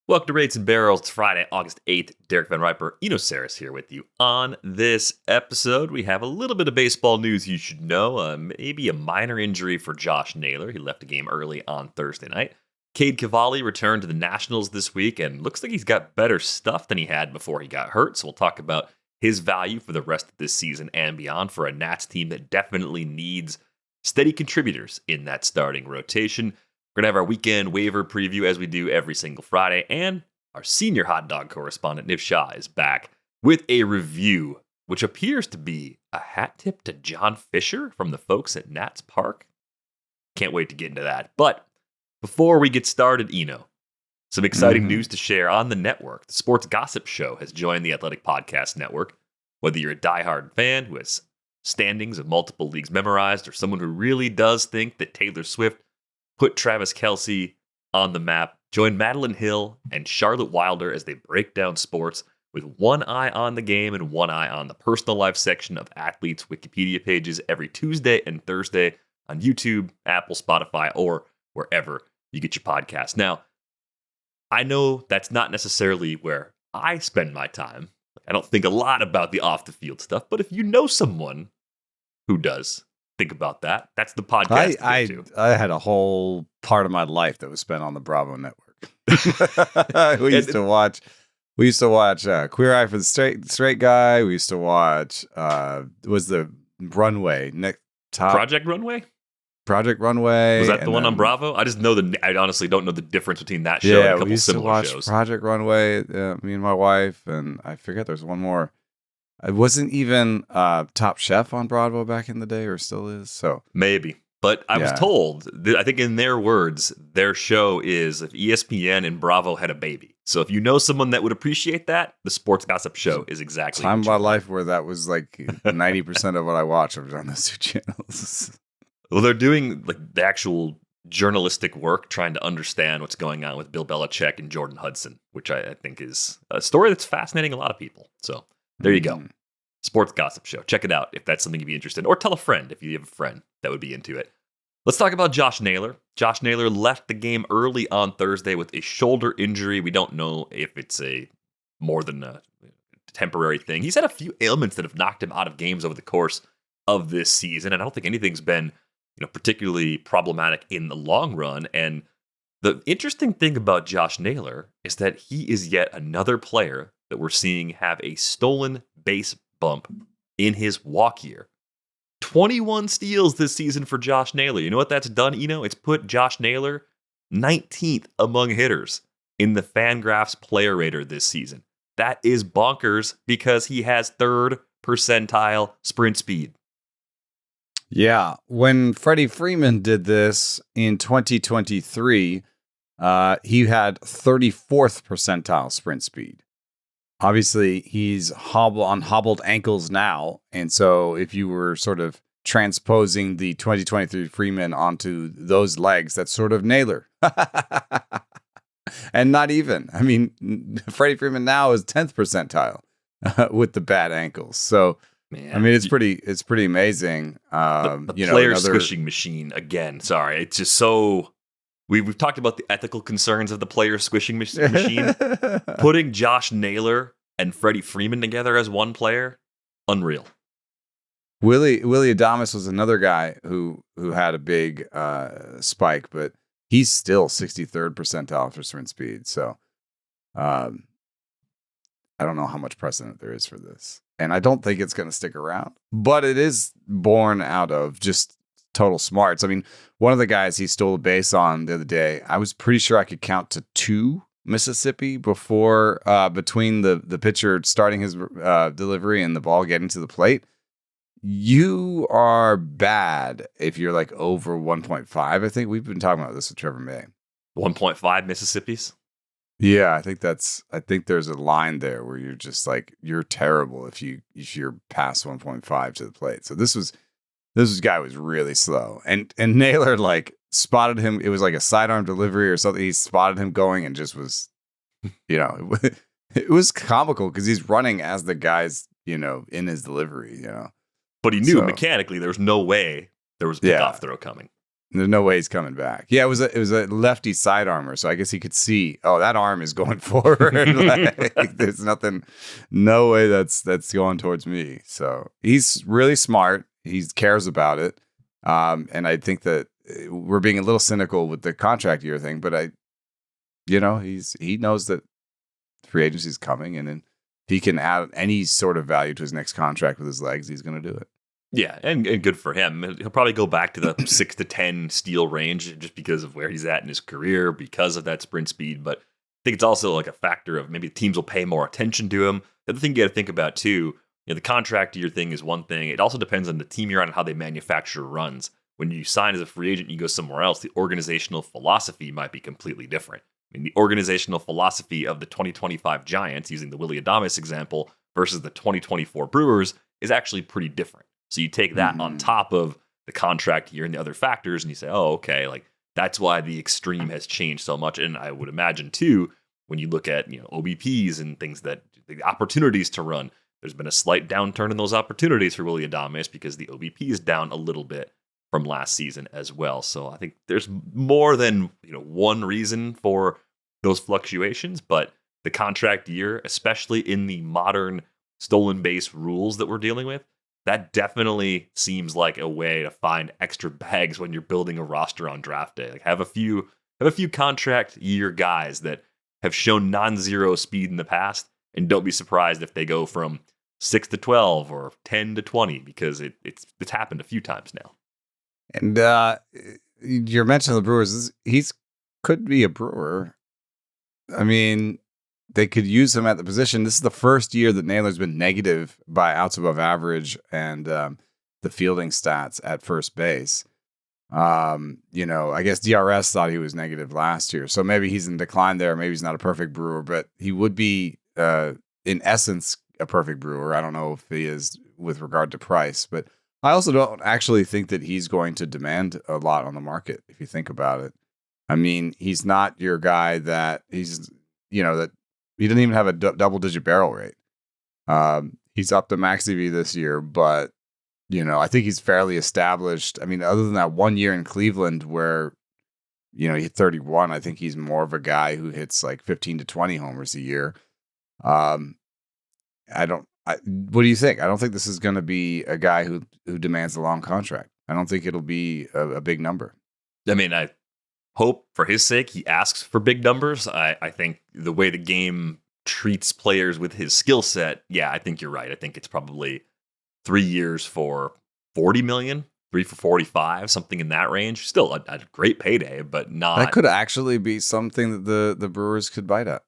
Welcome to Rates and Barrels. It's Friday, August 8th. Derek Van Riper, Eno Saris here with you. On this episode, we have a little bit of baseball news you should know. Maybe a minor injury for Josh Naylor. He left the game early on Thursday night. Cade Cavalli returned to the Nationals this week and looks like he's got better stuff than he had before he got hurt. So we'll talk about his value for the rest of this season and beyond for a Nats team that definitely needs steady contributors in that starting rotation. We're going to have our weekend waiver preview as we do every single Friday, and our senior hot dog correspondent, Shah, is back with a review, which appears to be a hat tip to John Fisher from the folks at Nats Park. Can't wait to get into that. But before we get started, Eno, some exciting news to share on the network. The Sports Gossip Show has joined the Athletic Podcast Network. Whether you're a diehard fan who has standings of multiple leagues memorized or someone who really does think that Taylor Swift put Travis Kelce on the map, join Madeline Hill and Charlotte Wilder as they break down sports with one eye on the game and one eye on the personal life section of athletes' Wikipedia pages every Tuesday and Thursday on YouTube, Apple, Spotify, or wherever you get your podcasts. Now, I know that's not necessarily where I spend my time. I don't think a lot about the off-the-field stuff, but if you know someone who does, think about that. That's the podcast. I had a whole part of my life that was spent on the Bravo network. we used to watch Queer Eye for the Straight Guy. We used to watch was the Runway Project Runway? Project Runway. Was that the one on Bravo? I honestly don't know the difference between that show and a couple similar shows. Project Runway, me and my wife, and I forget there's one more. It wasn't even Top Chef on Bravo back in the day, or still is. So maybe, but I was told, I think in their words, their show is if ESPN and Bravo had a baby. So if you know someone that would appreciate that, the Sports Gossip Show is exactly time of my life where that was like 90% of what I watched was on those two channels. Well, they're doing like the actual journalistic work, trying to understand what's going on with Bill Belichick and Jordan Hudson, which I think is a story that's fascinating a lot of people. So there you go. Sports Gossip Show. Check it out if that's something you'd be interested in. Or tell a friend if you have a friend that would be into it. Let's talk about Josh Naylor. Josh Naylor left the game early on Thursday with a shoulder injury. We don't know if it's a more than a temporary thing. He's had a few ailments that have knocked him out of games over the course of this season, and I don't think anything's been particularly problematic in the long run. And the interesting thing about Josh Naylor is that he is yet another player that we're seeing have a stolen base bump in his walk year. 21 steals this season for Josh Naylor. You know what that's done, It's put Josh Naylor 19th among hitters in the Fangraphs player rater this season. That is bonkers because he has third percentile sprint speed. Yeah, when Freddie Freeman did this in 2023, he had 34th percentile sprint speed. Obviously, he's on hobbled ankles now, and so if you were sort of transposing the 2023 Freeman onto those legs, that's sort of Naylor. And not even. I mean, Freddie Freeman now is 10th percentile with the bad ankles. So, man, I mean, it's pretty amazing. The player squishing machine again. Sorry, it's just so. We've talked about the ethical concerns of the player squishing machine. Putting Josh Naylor and Freddie Freeman together as one player, unreal. Willie Adames was another guy who had a big spike, but he's still 63rd percentile for sprint speed. So I don't know how much precedent there is for this. And I don't think it's going to stick around. But it is born out of just total smarts. I mean, one of the guys he stole a base on the other day, I was pretty sure I could count to 2 Mississippi before between the pitcher starting his delivery and the ball getting to the plate. You are bad if you're like over 1.5. I think we've been talking about this with Trevor May. 1.5 Mississippis? Yeah, I think there's a line there where you're just like, you're terrible if you're past 1.5 to the plate. So this guy was really slow. And Naylor like spotted him. It was like a sidearm delivery or something. He spotted him going and just was, it was comical because he's running as the guy's, in his delivery, But he knew mechanically there was no way there was a pickoff throw coming. There's no way he's coming back. Yeah, it was a lefty sidearmer, so I guess he could see. Oh, that arm is going forward. Like, there's no way that's going towards me. So he's really smart. He cares about it, and I think that we're being a little cynical with the contract year thing. But he knows that free agency is coming, and then if he can add any sort of value to his next contract with his legs, he's going to do it. Yeah, and good for him. He'll probably go back to the 6 to 10 steal range just because of where he's at in his career, because of that sprint speed. But I think it's also like a factor of maybe teams will pay more attention to him. The other thing you got to think about too, the contract year thing is one thing. It also depends on the team you're on and how they manufacture runs. When you sign as a free agent, you go somewhere else, the organizational philosophy might be completely different. I mean, the organizational philosophy of the 2025 Giants, using the Willy Adames example, versus the 2024 Brewers is actually pretty different. So you take that on top of the contract year and the other factors, and you say, oh, okay, like that's why the extreme has changed so much. And I would imagine too, when you look at OBPs and things, that the opportunities to run, there's been a slight downturn in those opportunities for Willy Adames because the OBP is down a little bit from last season as well. So I think there's more than one reason for those fluctuations, but the contract year, especially in the modern stolen base rules that we're dealing with, that definitely seems like a way to find extra bags when you're building a roster on draft day. Like have a few contract year guys that have shown non-zero speed in the past, and don't be surprised if they go from 6 to 12 or 10 to 20 because it's happened a few times now. And you're mentioning the Brewers. He's could be a Brewer. I mean, they could use him at the position. This is the first year that Naylor's been negative by outs above average and the fielding stats at first base. I guess DRS thought he was negative last year, so maybe he's in decline there. Maybe he's not a perfect Brewer, but he would be, in essence, a perfect Brewer. I don't know if he is with regard to price, but I also don't actually think that he's going to demand a lot on the market, if you think about it. I mean, he's not your guy that that he didn't even have a double-digit barrel rate. He's up to max EV this year, but, I think he's fairly established. I mean, other than that 1 year in Cleveland where, he hit 31, I think he's more of a guy who hits like 15 to 20 homers a year. What do you think? I don't think this is going to be a guy who demands a long contract. I don't think it'll be a big number. I mean, I hope for his sake he asks for big numbers. I think the way the game treats players with his skill set, I think you're right. I think it's probably 3 years for $40 million, 3 for 45, something in that range. Still a great payday, but not. That could actually be something that the Brewers could bite at.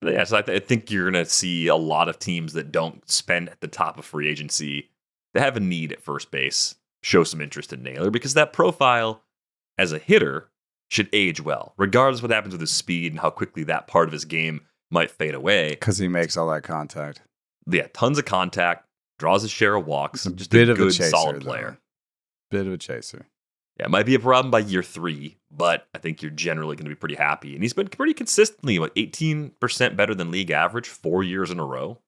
Yeah, so I think you're going to see a lot of teams that don't spend at the top of free agency, that have a need at first base, show some interest in Naylor, because that profile as a hitter should age well, regardless of what happens with his speed and how quickly that part of his game might fade away. Because he makes all that contact. Yeah, tons of contact, draws his share of walks, just bit a of good, a chaser, solid player. Bit of a chaser. Yeah, it might be a problem by year 3, but I think you're generally going to be pretty happy. And he's been pretty consistently, 18% better than league average 4 years in a row.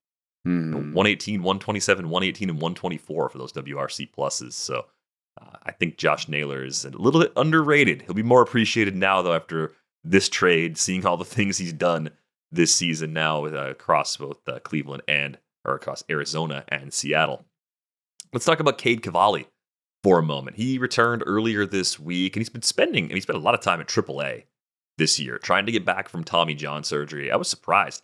118, 127, 118, and 124 for those WRC pluses. So I think Josh Naylor is a little bit underrated. He'll be more appreciated now, though, after this trade, seeing all the things he's done this season now across both Cleveland or across Arizona and Seattle. Let's talk about Cade Cavalli for a moment. He returned earlier this week, and he spent a lot of time at AAA this year, trying to get back from Tommy John surgery. I was surprised.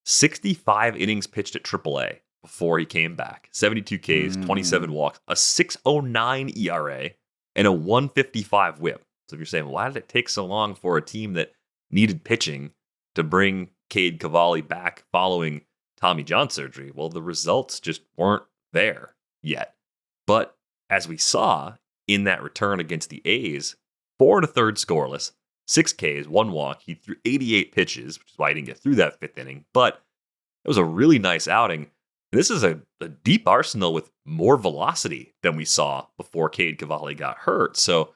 65 innings pitched at AAA before he came back. 72 Ks, 27 walks, a 6.09 ERA, and a 155 whip. So if you're saying, why did it take so long for a team that needed pitching to bring Cade Cavalli back following Tommy John surgery? Well, the results just weren't there yet. But as we saw in that return against the A's, 4 1/3 scoreless, 6 Ks, 1 walk. He threw 88 pitches, which is why he didn't get through that 5th inning. But it was a really nice outing. And this is a deep arsenal with more velocity than we saw before Cade Cavalli got hurt. So I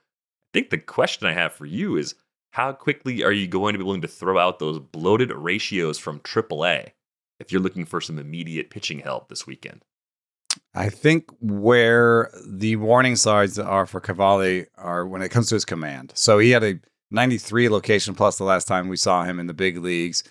think the question I have for you is, how quickly are you going to be willing to throw out those bloated ratios from AAA if you're looking for some immediate pitching help this weekend? I think where the warning signs are for Cavalli are when it comes to his command. So he had a 93 location plus the last time we saw him in the big leagues.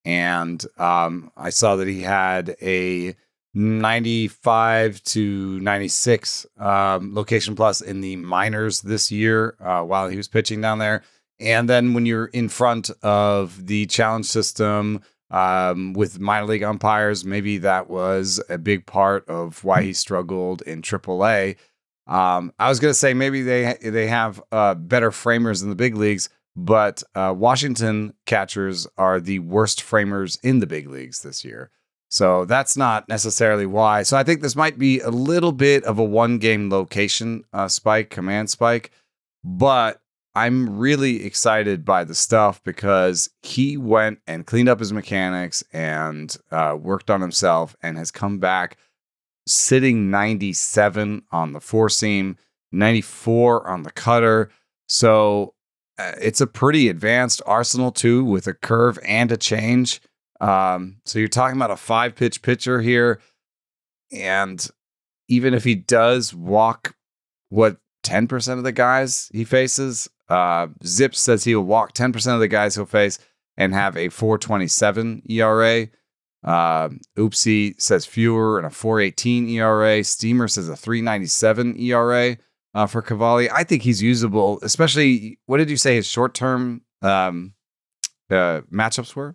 And I saw that he had a 95 to 96 location plus in the minors this year while he was pitching down there. And then when you're in front of the challenge system with minor league umpires, maybe that was a big part of why he struggled in AAA. I was going to say maybe they have better framers in the big leagues, but Washington catchers are the worst framers in the big leagues this year. So that's not necessarily why. So I think this might be a little bit of a one-game location spike, command spike, but I'm really excited by the stuff because he went and cleaned up his mechanics and worked on himself and has come back sitting 97 on the four seam, 94 on the cutter. So it's a pretty advanced arsenal too, with a curve and a change. So you're talking about a 5-pitch pitcher here. And even if he does walk, 10% of the guys he faces, Zips says he will walk 10% of the guys he'll face and have a 4.27 ERA. Oopsie says fewer and a 4.18 ERA. Steamer says a 3.97 ERA for Cavalli. I think he's usable, especially, what did you say his short-term matchups were?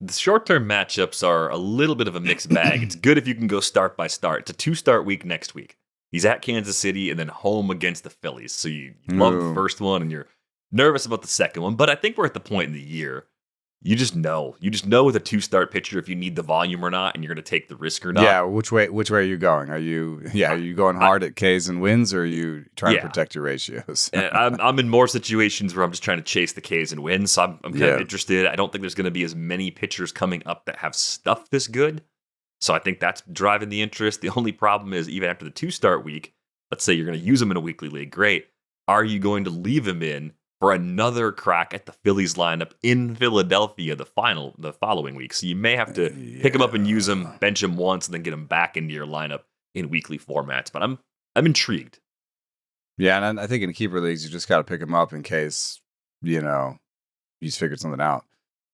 The short-term matchups are a little bit of a mixed bag. It's good if you can go start by start. It's a 2-start week next week. He's at Kansas City and then home against the Phillies. So you love the first one and you're nervous about the second one. But I think we're at the point in the year, you just know. You just know with a 2-start pitcher if you need the volume or not, and you're going to take the risk or not. Yeah, which way are you going? Are you going hard at Ks and wins, or are you trying to protect your ratios? And I'm in more situations where I'm just trying to chase the Ks and wins. So I'm kind of interested. I don't think there's going to be as many pitchers coming up that have stuff this good. So I think that's driving the interest. The only problem is even after the 2-start week, let's say you're going to use him in a weekly league. Great. Are you going to leave him in for another crack at the Phillies lineup in Philadelphia the following week? So you may have to pick him up and use him, bench him once, and then get him back into your lineup in weekly formats. But I'm intrigued. Yeah, and I think in keeper leagues, you just got to pick him up in case, he's figured something out.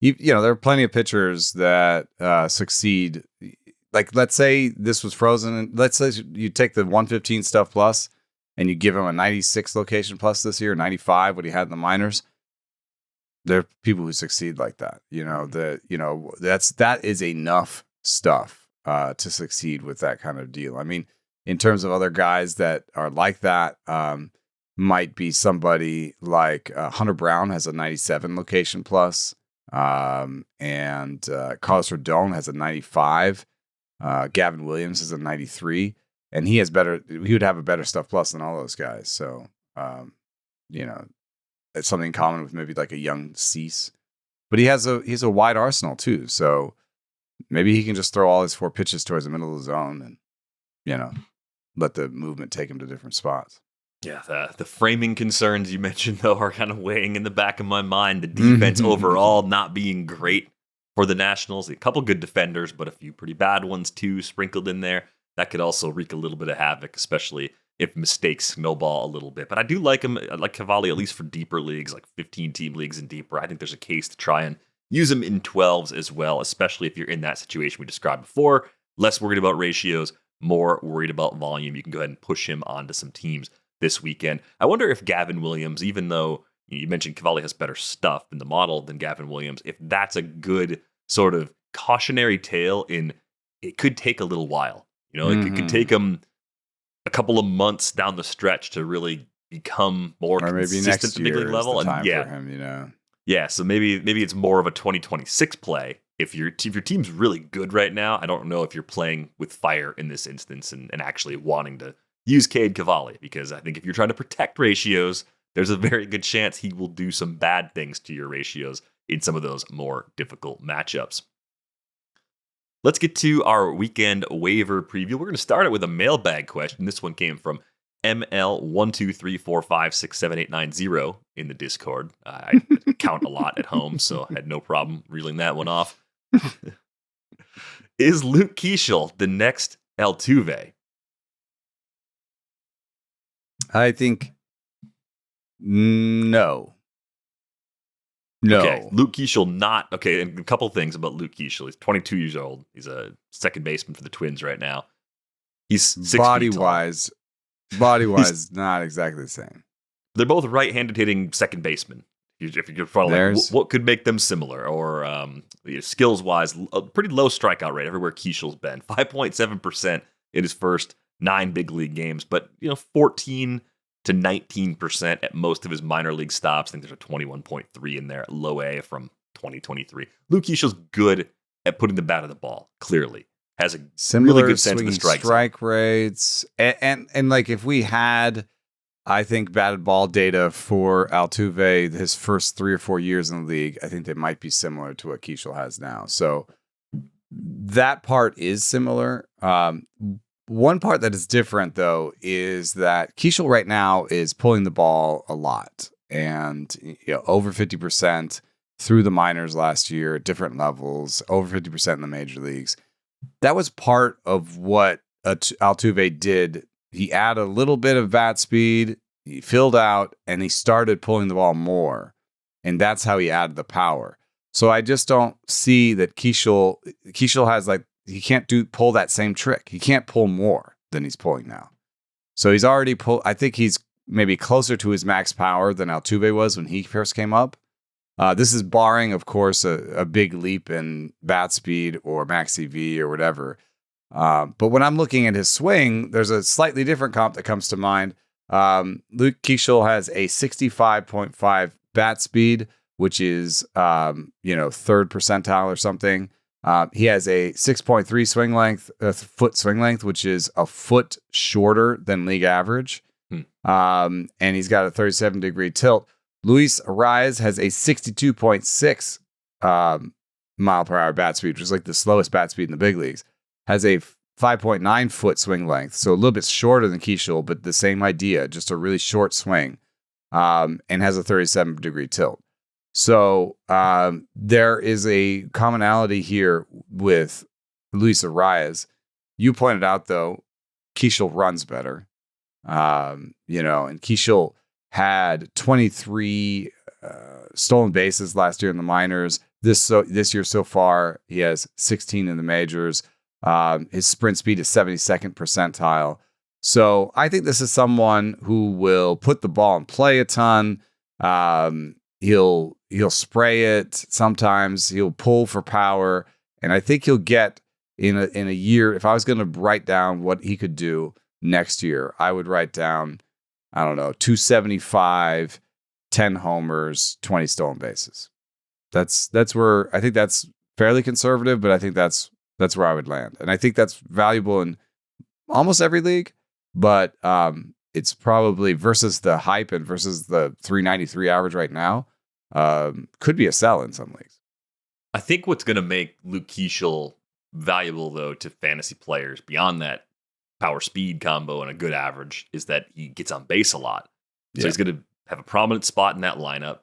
There are plenty of pitchers that succeed. Like, let's say this was frozen, and let's say you take the 115 stuff plus and you give him a 96 location plus this year, 95, what he had in the minors. There are people who succeed like that. That is enough stuff to succeed with that kind of deal. I mean, in terms of other guys that are like that, might be somebody like Hunter Brown has a 97 location plus, and Carlos Rodon has a 95. Gavin Williams is a 93, and he would have a better stuff plus than all those guys. So, it's something in common with maybe like a young Cease, but he has a wide arsenal too. So maybe he can just throw all his 4 pitches towards the middle of the zone and, let the movement take him to different spots. Yeah, the framing concerns you mentioned, though, are kind of weighing in the back of my mind. The defense overall not being great for the Nationals. A couple good defenders, but a few pretty bad ones, too, sprinkled in there. That could also wreak a little bit of havoc, especially if mistakes snowball a little bit. But I do like him. I like Cavalli, at least for deeper leagues, like 15-team leagues and deeper. I think there's a case to try and use him in 12s as well, especially if you're in that situation we described before. Less worried about ratios, more worried about volume. You can go ahead and push him onto some teams this weekend. I wonder if Gavin Williams, even though you mentioned Cavalli has better stuff in the model than Gavin Williams, if that's a good sort of cautionary tale in it could take a little while. It could take him a couple of months down the stretch to really become more or consistent maybe next at the big league level. Is the time and for him, Yeah, so maybe it's more of a 2026 play. If your team's really good right now, I don't know if you're playing with fire in this instance and actually wanting to use Cade Cavalli, because I think if you're trying to protect ratios, there's a very good chance he will do some bad things to your ratios in some of those more difficult matchups. Let's get to our weekend waiver preview. We're going to start it with a mailbag question. This one came from ML12345678890 in the Discord. I count a lot at home, so I had no problem reeling that one off. Is Luke Keaschall the next Altuve? I think no. Okay, Luke Keaschall not okay. And a couple things about Luke Keaschall. He's 22 years old. He's a second baseman for the Twins right now. He's 6 feet tall. Body wise, not exactly the same. They're both right-handed hitting second basemen. If you could follow, like, what could make them similar, or skills wise, a pretty low strikeout rate everywhere Keaschall's been. 5.7% in his first 9 big league games, but 14 to 19% at most of his minor league stops. I think there's a 21.3 in there at low A from 2023. Luke Keaschall's good at putting the bat on the ball, clearly. Has a similar really good sense of the strike rates. And like if we had, I think, batted ball data for Altuve his first 3 or 4 years in the league, I think they might be similar to what Keaschall has now. So that part is similar. One part that is different, though, is that Keaschall right now is pulling the ball a lot, and over 50% through the minors last year at different levels, over 50% in the major leagues. That was part of what Altuve did. He added a little bit of bat speed, he filled out, and he started pulling the ball more, and that's how he added the power. So I just don't see that Keaschall has he can't pull that same trick. He can't pull more than he's pulling now. So he's already I think he's maybe closer to his max power than Altuve was when he first came up. This is barring, of course, a big leap in bat speed or max EV or whatever. But when I'm looking at his swing, there's a slightly different comp that comes to mind. Luke Keaschall has a 65.5 bat speed, which is, third percentile or something. He has a 6.3 swing length, foot swing length, which is a foot shorter than league average. And he's got a 37-degree tilt. Luis Arraez has a 62.6 mile per hour bat speed, which is like the slowest bat speed in the big leagues. Has a 5.9 foot swing length, so a little bit shorter than Keaschall, but the same idea, just a really short swing, and has a 37-degree tilt. So there is a commonality here with Luis Arraez. You pointed out, though, Keaschall runs better, and Keaschall had 23 stolen bases last year in the minors. This year so far, he has 16 in the majors. His sprint speed is 72nd percentile. So I think this is someone who will put the ball in play a ton. He'll spray it sometimes. He'll pull for power, and I think he'll get in a year. If I was going to write down what he could do next year, I would write down, I don't know, 275, 10 homers, 20 stolen bases. That's where I think that's fairly conservative, but I think that's where I would land, and I think that's valuable in almost every league. But it's probably versus the hype and versus the 393 average right now. Could be a sell in some leagues. I think what's going to make Luke Keaschall valuable, though, to fantasy players beyond that power speed combo and a good average is that he gets on base a lot. So he's going to have a prominent spot in that lineup.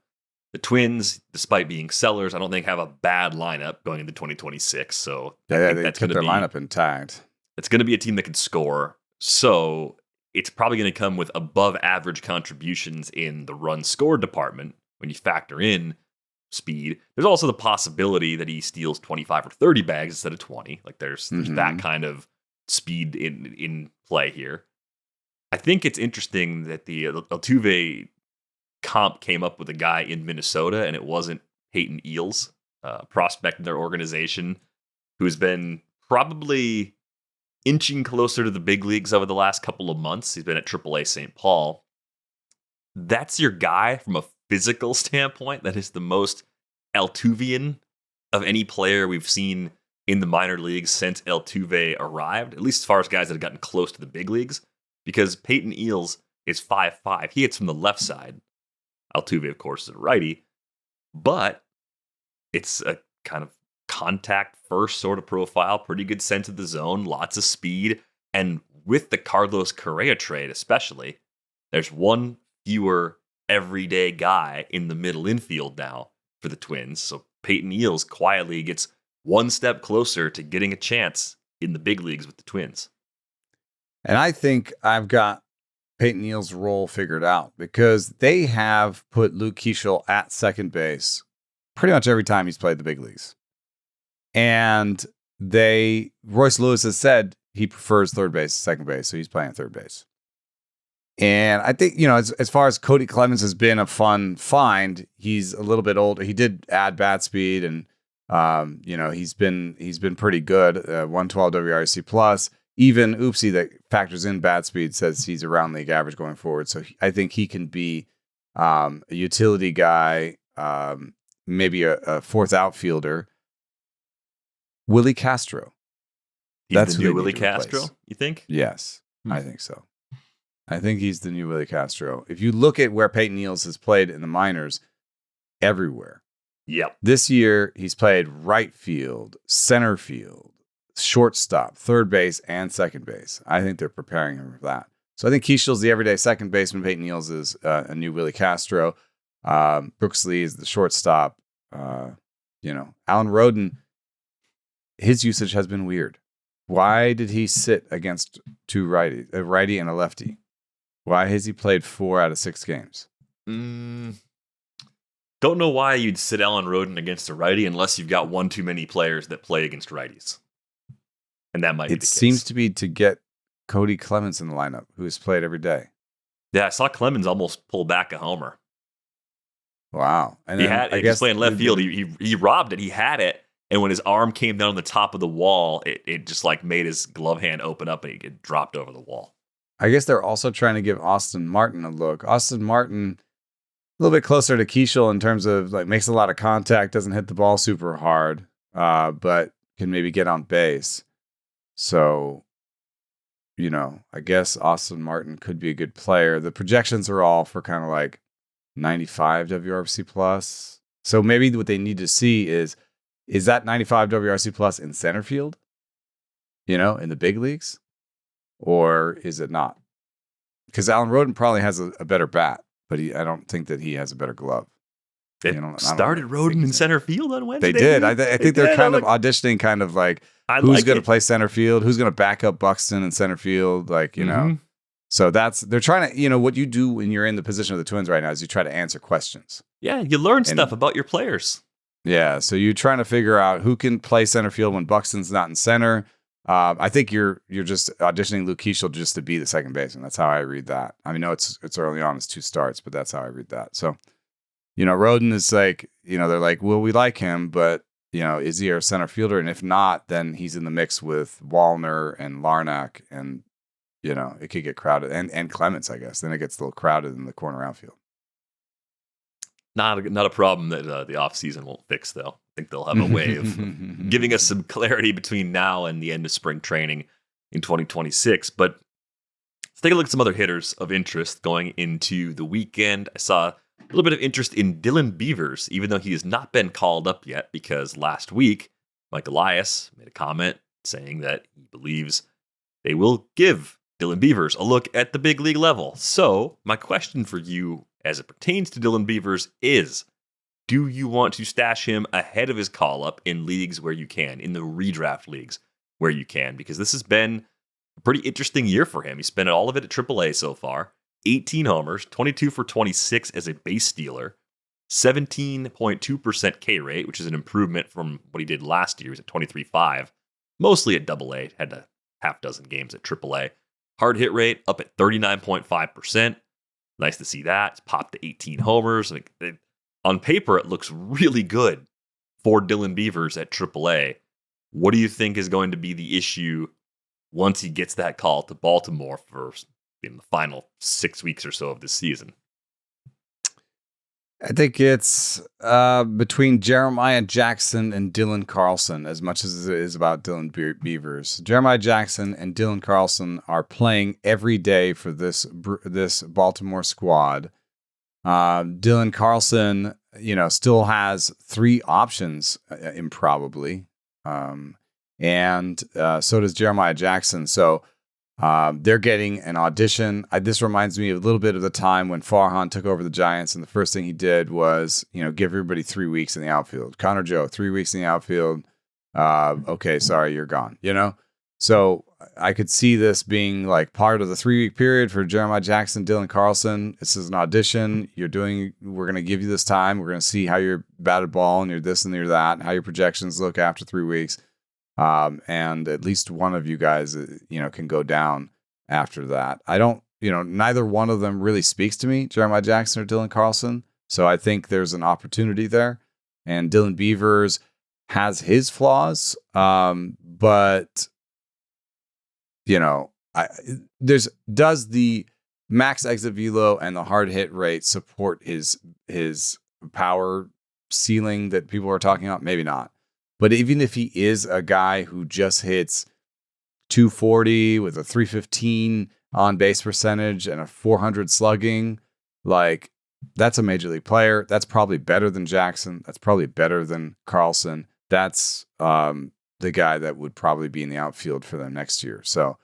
The Twins, despite being sellers, I don't think have a bad lineup going into 2026. So they kept their lineup intact. It's going to be a team that can score. So it's probably going to come with above average contributions in the run score department when you factor in speed. There's also the possibility that he steals 25 or 30 bags instead of 20. Like there's that kind of speed in play here. I think it's interesting that the Altuve comp came up with a guy in Minnesota, and it wasn't Peyton Eales, prospect in their organization, who's been probably inching closer to the big leagues over the last couple of months. He's been at AAA St. Paul. That's your guy from a physical standpoint. That is the most Altuvian of any player we've seen in the minor leagues since Altuve arrived, at least as far as guys that have gotten close to the big leagues, because Peyton Eales is 5'5". He hits from the left side. Altuve, of course, is a righty, but it's a kind of contact first sort of profile, pretty good sense of the zone, lots of speed. And with the Carlos Correa trade, especially, there's one fewer everyday guy in the middle infield now for the Twins. So Peyton Eales quietly gets one step closer to getting a chance in the big leagues with the Twins. And I think I've got Peyton Neal's role figured out because they have put Luke Keaschall at second base pretty much every time he's played the big leagues. And Royce Lewis has said he prefers third base to second base, so he's playing third base. And I think, as far as Cody Clemens has been a fun find, he's a little bit older. He did add bat speed, and he's been pretty good. 112 WRC plus. Even Oopsie that factors in bat speed says he's around league average going forward. So I think he can be a utility guy, maybe a fourth outfielder. Willie Castro. That's the new Willie Castro, you think? Yes, I think so. I think he's the new Willie Castro. If you look at where Peyton Neal has played in the minors, everywhere. Yep. This year, he's played right field, center field, shortstop, third base, and second base. I think they're preparing him for that. So I think Keaschall's the everyday second baseman. Peyton Neal's is a new Willie Castro. Brooks Lee is the shortstop. Alan Roden, his usage has been weird. Why did he sit against two righties, a righty and a lefty? Why has he played 4 out of 6 games? Don't know why you'd sit Alan Roden against a righty unless you've got one too many players that play against righties. And that might be the case. It seems to be to get Cody Clemens in the lineup, who has played every day. Yeah, I saw Clemens almost pull back a homer. Wow. And then, he was playing left field. He robbed it. He had it. And when his arm came down on the top of the wall, it just like made his glove hand open up and it dropped over the wall. I guess they're also trying to give Austin Martin a look. Austin Martin, a little bit closer to Keaschall in terms of like makes a lot of contact, doesn't hit the ball super hard, but can maybe get on base. So, I guess Austin Martin could be a good player. The projections are all for kind of like 95 WRC plus. So maybe what they need to see is that 95 WRC plus in center field, in the big leagues? Or is it not? Because Alan Roden probably has a better bat, but I don't think that he has a better glove. They started Roden in center field on Wednesday. They did. I think they're kind of auditioning kind of like who's going to play center field, who's going to back up Buxton in center field, So they're trying to, what you do when you're in the position of the Twins right now is you try to answer questions. Yeah, you learn stuff about your players. Yeah, so you're trying to figure out who can play center field when Buxton's not in center. I think you're just auditioning Luke Keaschall just to be the second baseman. That's how I read that. I mean, no, it's early on, it's 2 starts, but that's how I read that. So, Roden is like, they're like, well, we like him, but is he our center fielder? And if not, then he's in the mix with Wallner and Larnach, and it could get crowded, and Clemens, I guess. Then it gets a little crowded in the corner outfield. Not a problem that the offseason won't fix, though. I think they'll have a way of giving us some clarity between now and the end of spring training in 2026. But let's take a look at some other hitters of interest going into the weekend. I saw a little bit of interest in Dylan Beavers, even though he has not been called up yet, because last week, Mike Elias made a comment saying that he believes they will give Dylan Beavers a look at the big league level. So my question for you as it pertains to Dylan Beavers is, do you want to stash him ahead of his call-up in leagues where you can, in the redraft leagues where you can? Because this has been a pretty interesting year for him. He spent all of it at AAA so far. 18 homers, 22 for 26 as a base stealer, 17.2% K rate, which is an improvement from what he did last year. He was at 23.5, mostly at AA, had a half dozen games at AAA. Hard hit rate up at 39.5%. Nice to see that. It's popped to 18 homers. On paper, it looks really good for Dylan Beavers at AAA. What do you think is going to be the issue once he gets that call to Baltimore for in the final 6 weeks or so of this season? I think it's between Jeremiah Jackson and Dylan Carlson as much as it is about Dylan Beavers. Jeremiah Jackson and Dylan Carlson are playing every day for this Baltimore squad. Dylan Carlson, still has 3 options improbably. And so does Jeremiah Jackson. So they're getting an audition. This reminds me a little bit of the time when Farhan took over the Giants, and the first thing he did was, give everybody 3 weeks in the outfield. Connor Joe, 3 weeks in the outfield. Okay, sorry, you're gone. So I could see this being like part of the 3-week period for Jeremiah Jackson, Dylan Carlson. This is an audition. We're going to give you this time. We're going to see how you're batted ball and you're this and you're that, and how your projections look after 3 weeks. And at least one of you guys, can go down after that. I don't, neither one of them really speaks to me, Jeremiah Jackson or Dylan Carlson. So I think there's an opportunity there. And Dylan Beavers has his flaws, but does the max exit velo and the hard hit rate support his power ceiling that people are talking about? Maybe not. But even if he is a guy who just hits 240 with a 315 on base percentage and a 400 slugging, like, that's a major league player. That's probably better than Jackson. That's probably better than Carlson. That's the guy that would probably be in the outfield for them next year. So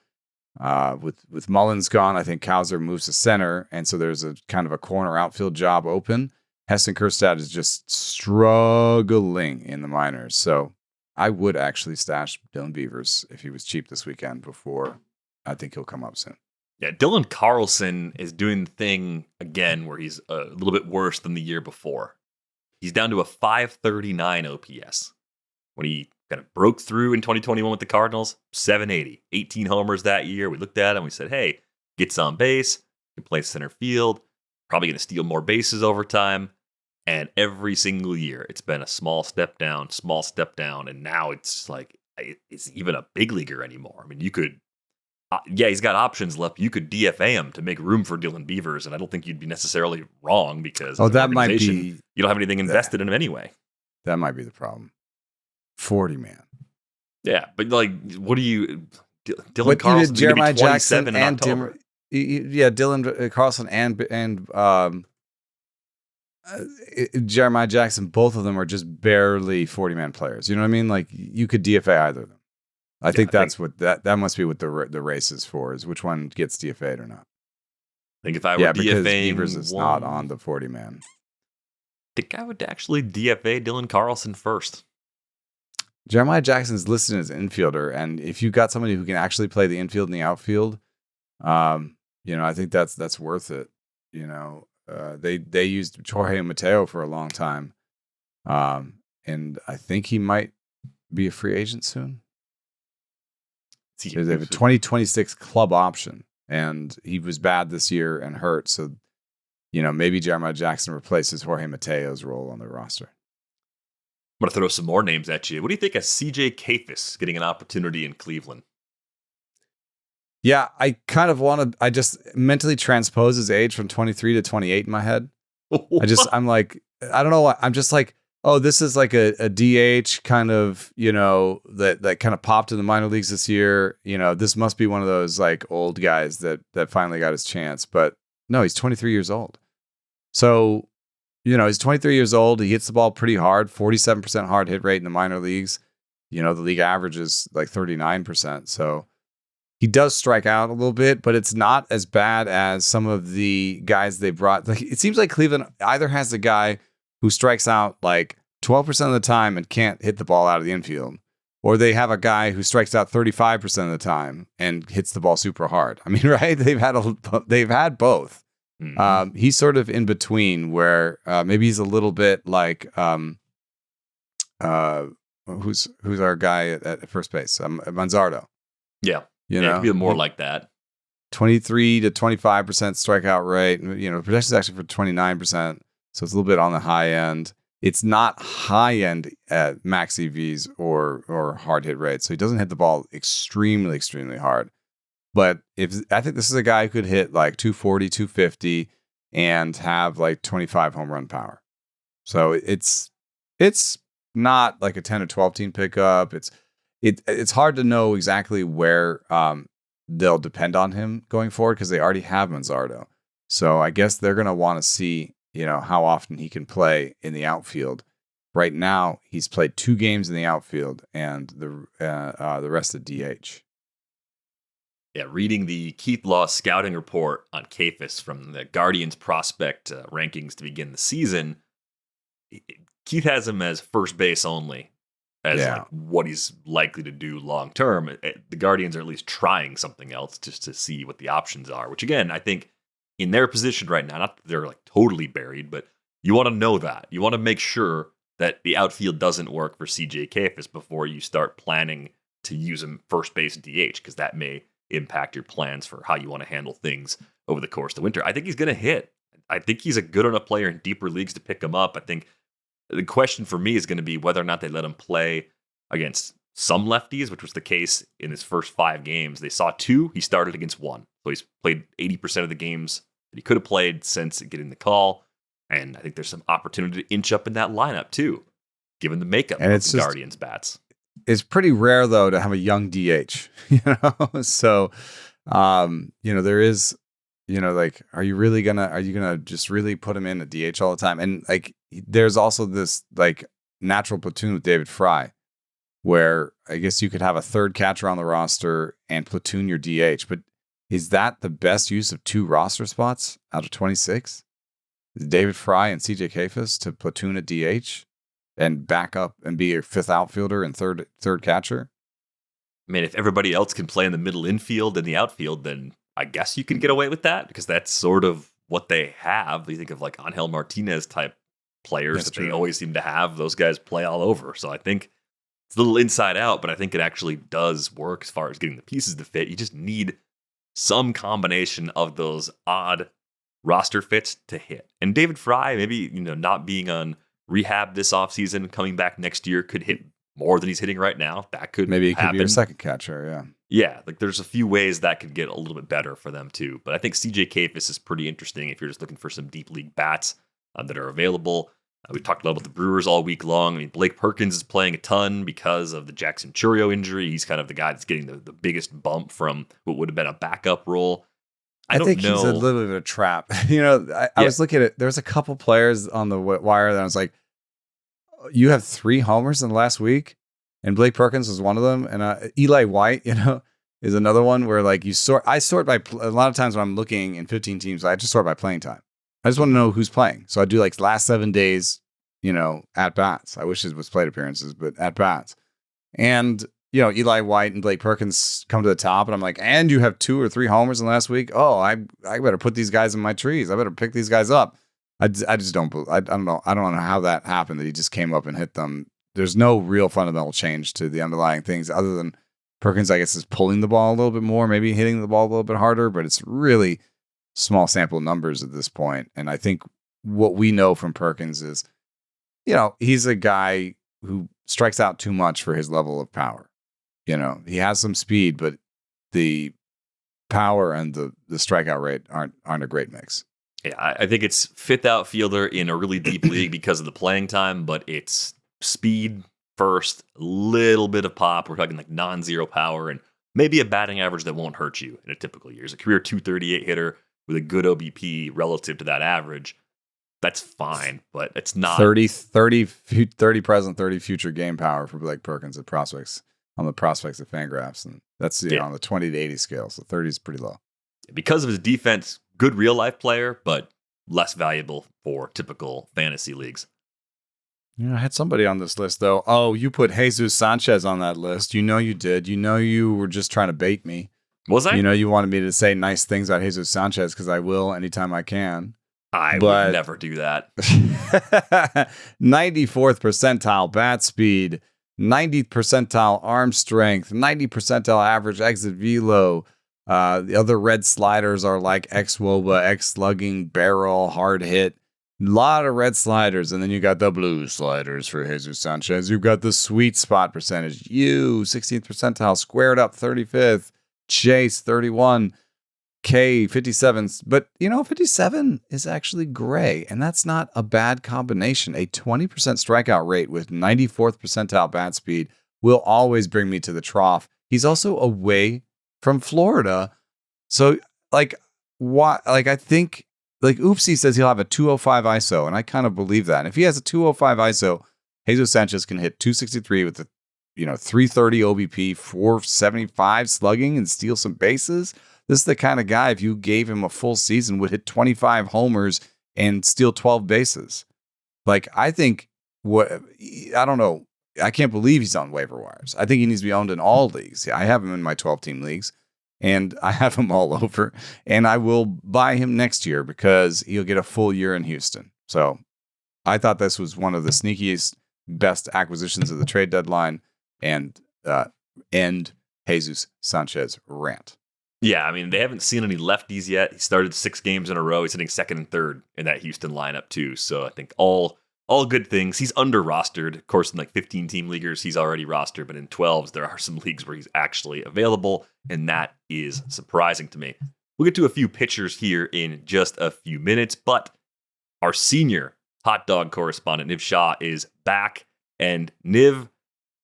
with Mullins gone, I think Cowser moves to center, and so there's a kind of a corner outfield job open. Heston Kjerstad is just struggling in the minors. So I would actually stash Dylan Beavers if he was cheap this weekend before. I think he'll come up soon. Yeah, Dylan Carlson is doing the thing again where he's a little bit worse than the year before. He's down to a 539 OPS. When he kind of broke through in 2021 with the Cardinals, 780, 18 homers that year. We looked at him, we said, hey, gets on base, can play center field, probably going to steal more bases over time. And every single year, it's been a small step down, and now it's like, it's even a big leaguer anymore. I mean, you could, he's got options left. You could DFA him to make room for Dylan Beavers, and I don't think you'd be necessarily wrong because that might be, you don't have anything invested in him anyway. That might be the problem. 40 man. Yeah, but like, what do you, Dylan Carlson, Jeremiah Jackson in and October. Dylan Carlson and Jeremiah Jackson, both of them are just barely 40-man players. You know what I mean? Like, you could DFA either of them. I think what that must be what the race is for, is which one gets DFA'd or not. I think if I were because DFAing Beavers is not on the 40-man. I think I would actually DFA Dylan Carlson first. Jeremiah Jackson's listed as infielder, and if you got somebody who can actually play the infield and the outfield, I think that's worth it. They used Jorge Mateo for a long time, and I think he might be a free agent soon. They have a 2026 club option, and he was bad this year and hurt. So, maybe Jeremiah Jackson replaces Jorge Mateo's role on the roster. I'm going to throw some more names at you. What do you think of CJ Kayfus getting an opportunity in Cleveland? Yeah, I kind of I just mentally transpose his age from 23 to 28 in my head. I'm like, I don't know why. I'm just like, oh, this is like a DH kind of, that kind of popped in the minor leagues this year. This must be one of those like old guys that finally got his chance. But no, he's 23 years old. So, he's 23 years old. He hits the ball pretty hard, 47% hard hit rate in the minor leagues. The league average is like 39%. So he does strike out a little bit, but it's not as bad as some of the guys they brought. Like, it seems like Cleveland either has a guy who strikes out like 12% of the time and can't hit the ball out of the infield, or they have a guy who strikes out 35% of the time and hits the ball super hard. I mean, right? They've had both. Mm-hmm. He's sort of in between, where maybe he's a little bit like who's our guy at first base, Manzardo. Yeah, it could be more like that. 23 to 25% strikeout rate. Projections actually for 29%, so it's a little bit on the high end. It's not high end at max EVs or hard hit rates, so he doesn't hit the ball extremely, extremely hard. But I think this is a guy who could hit like 240, 250 and have like 25 home run power. So it's not like a 10 or 12 team pickup. It's hard to know exactly where they'll depend on him going forward, because they already have Manzardo. So I guess they're going to want to see, how often he can play in the outfield. Right now, he's played 2 games in the outfield and the rest of DH. Yeah, reading the Keith Law scouting report on Kayfus from the Guardians prospect rankings to begin the season, Keith has him as first base only. as like what he's likely to do long term. The Guardians are at least trying something else just to see what the options are, which again, I think in their position right now, not that they're like totally buried, but you want to know that. You want to make sure that the outfield doesn't work for CJ Kayfus before you start planning to use him first base DH, because that may impact your plans for how you want to handle things over the course of the winter. I think he's going to hit. I think he's a good enough player in deeper leagues to pick him up. I think the question for me is going to be whether or not they let him play against some lefties, which was the case in his first 5 games. They saw 2, he started against 1. So he's played 80% of the games that he could have played since getting the call. And I think there's some opportunity to inch up in that lineup too, given the makeup of the Guardians bats. It's pretty rare though to have a young DH, So, there is, like, are you gonna just really put him in a DH all the time? And like, there's also this like natural platoon with David Fry, where I guess you could have a third catcher on the roster and platoon your DH, but is that the best use of 2 roster spots out of 26? David Fry and CJ Kayfus to platoon a DH and back up and be your 5th outfielder and third catcher? I mean, if everybody else can play in the middle infield and the outfield, then I guess you can get away with that, because that's sort of what they have. You think of like Angel Martinez type players that they always seem to have. Those guys play all over. So I think it's a little inside out, but I think it actually does work as far as getting the pieces to fit. You just need some combination of those odd roster fits to hit. And David Fry, maybe, not being on rehab this offseason, coming back next year, could hit more than he's hitting right now. That could maybe it happen. Could be a second catcher, yeah. Yeah, like there's a few ways that could get a little bit better for them too. But I think CJ Kayfus is pretty interesting if you're just looking for some deep league bats that are available. We talked a lot about the Brewers all week long. I mean, Blake Perkins is playing a ton because of the Jackson Chourio injury. He's kind of the guy that's getting the biggest bump from what would have been a backup role. I think he's a little bit of a trap. I was looking at it. There's a couple players on the wire that I was like, you have 3 homers in the last week, and Blake Perkins was one of them. And Eli White, is another one where like I sort by a lot of times when I'm looking in 15 teams, I just sort by playing time. I just want to know who's playing. So I do like last 7 days, at bats. I wish it was plate appearances, but at bats. And Eli White and Blake Perkins come to the top, and I'm like, and you have 2 or 3 homers in the last week. Oh, I better put these guys in my trees. I better pick these guys up. I just don't. I don't know. I don't know how that happened. That he just came up and hit them. There's no real fundamental change to the underlying things other than Perkins, I guess, is pulling the ball a little bit more, maybe hitting the ball a little bit harder, but it's really small sample numbers at this point. And I think what we know from Perkins is, he's a guy who strikes out too much for his level of power. He has some speed, but the power and the strikeout rate aren't a great mix. Yeah, I think it's 5th outfielder in a really deep league because of the playing time, but it's speed first, little bit of pop. We're talking like non-zero power and maybe a batting average that won't hurt you in a typical year. He's a career 238 hitter with a good OBP relative to that average. That's fine, but it's not 30 present, 30 future game power for Blake Perkins at prospects on the prospects at Fangraphs, and that's on the 20 to 80 scale. So 30 is pretty low. Because of his defense, good real life player, but less valuable for typical fantasy leagues. I had somebody on this list though. Oh, you put Jesús Sánchez on that list. You did. You were just trying to bait me. Was I? You wanted me to say nice things about Jesús Sánchez because I will anytime I can. I would never do that. 94th percentile bat speed, 90th percentile arm strength, 90th percentile average exit velo. The other red sliders are like X-Woba, X-slugging, barrel, hard hit. A lot of red sliders, and then you got the blue sliders for Jesús Sánchez. You've got the sweet spot percentage. 16th percentile, squared up, 35th. Chase, 31. K, 57. But, 57 is actually gray, and that's not a bad combination. A 20% strikeout rate with 94th percentile bat speed will always bring me to the trough. He's also away from Florida. So, I think... Oopsie says he'll have a 205 ISO, and I kind of believe that. And if he has a 205 ISO, Jesús Sánchez can hit 263 with the 330 OBP, 475 slugging, and steal some bases. This is the kind of guy, if you gave him a full season, would hit 25 homers and steal 12 bases. I don't know. I can't believe he's on waiver wires. I think he needs to be owned in all leagues. I have him in my 12-team leagues, and I have him all over. And I will buy him next year because he'll get a full year in Houston. So I thought this was one of the sneakiest, best acquisitions of the trade deadline, and end Jesús Sánchez rant. Yeah, I mean, they haven't seen any lefties yet. He started 6 games in a row. He's hitting second and third in that Houston lineup, too. So I think all good things. He's under-rostered. Of course, in like 15-team leaguers, he's already rostered. But in 12s, there are some leagues where he's actually available. And that is surprising to me. We'll get to a few pitchers here in just a few minutes. But our senior hot dog correspondent, Niv Shah, is back. And Niv,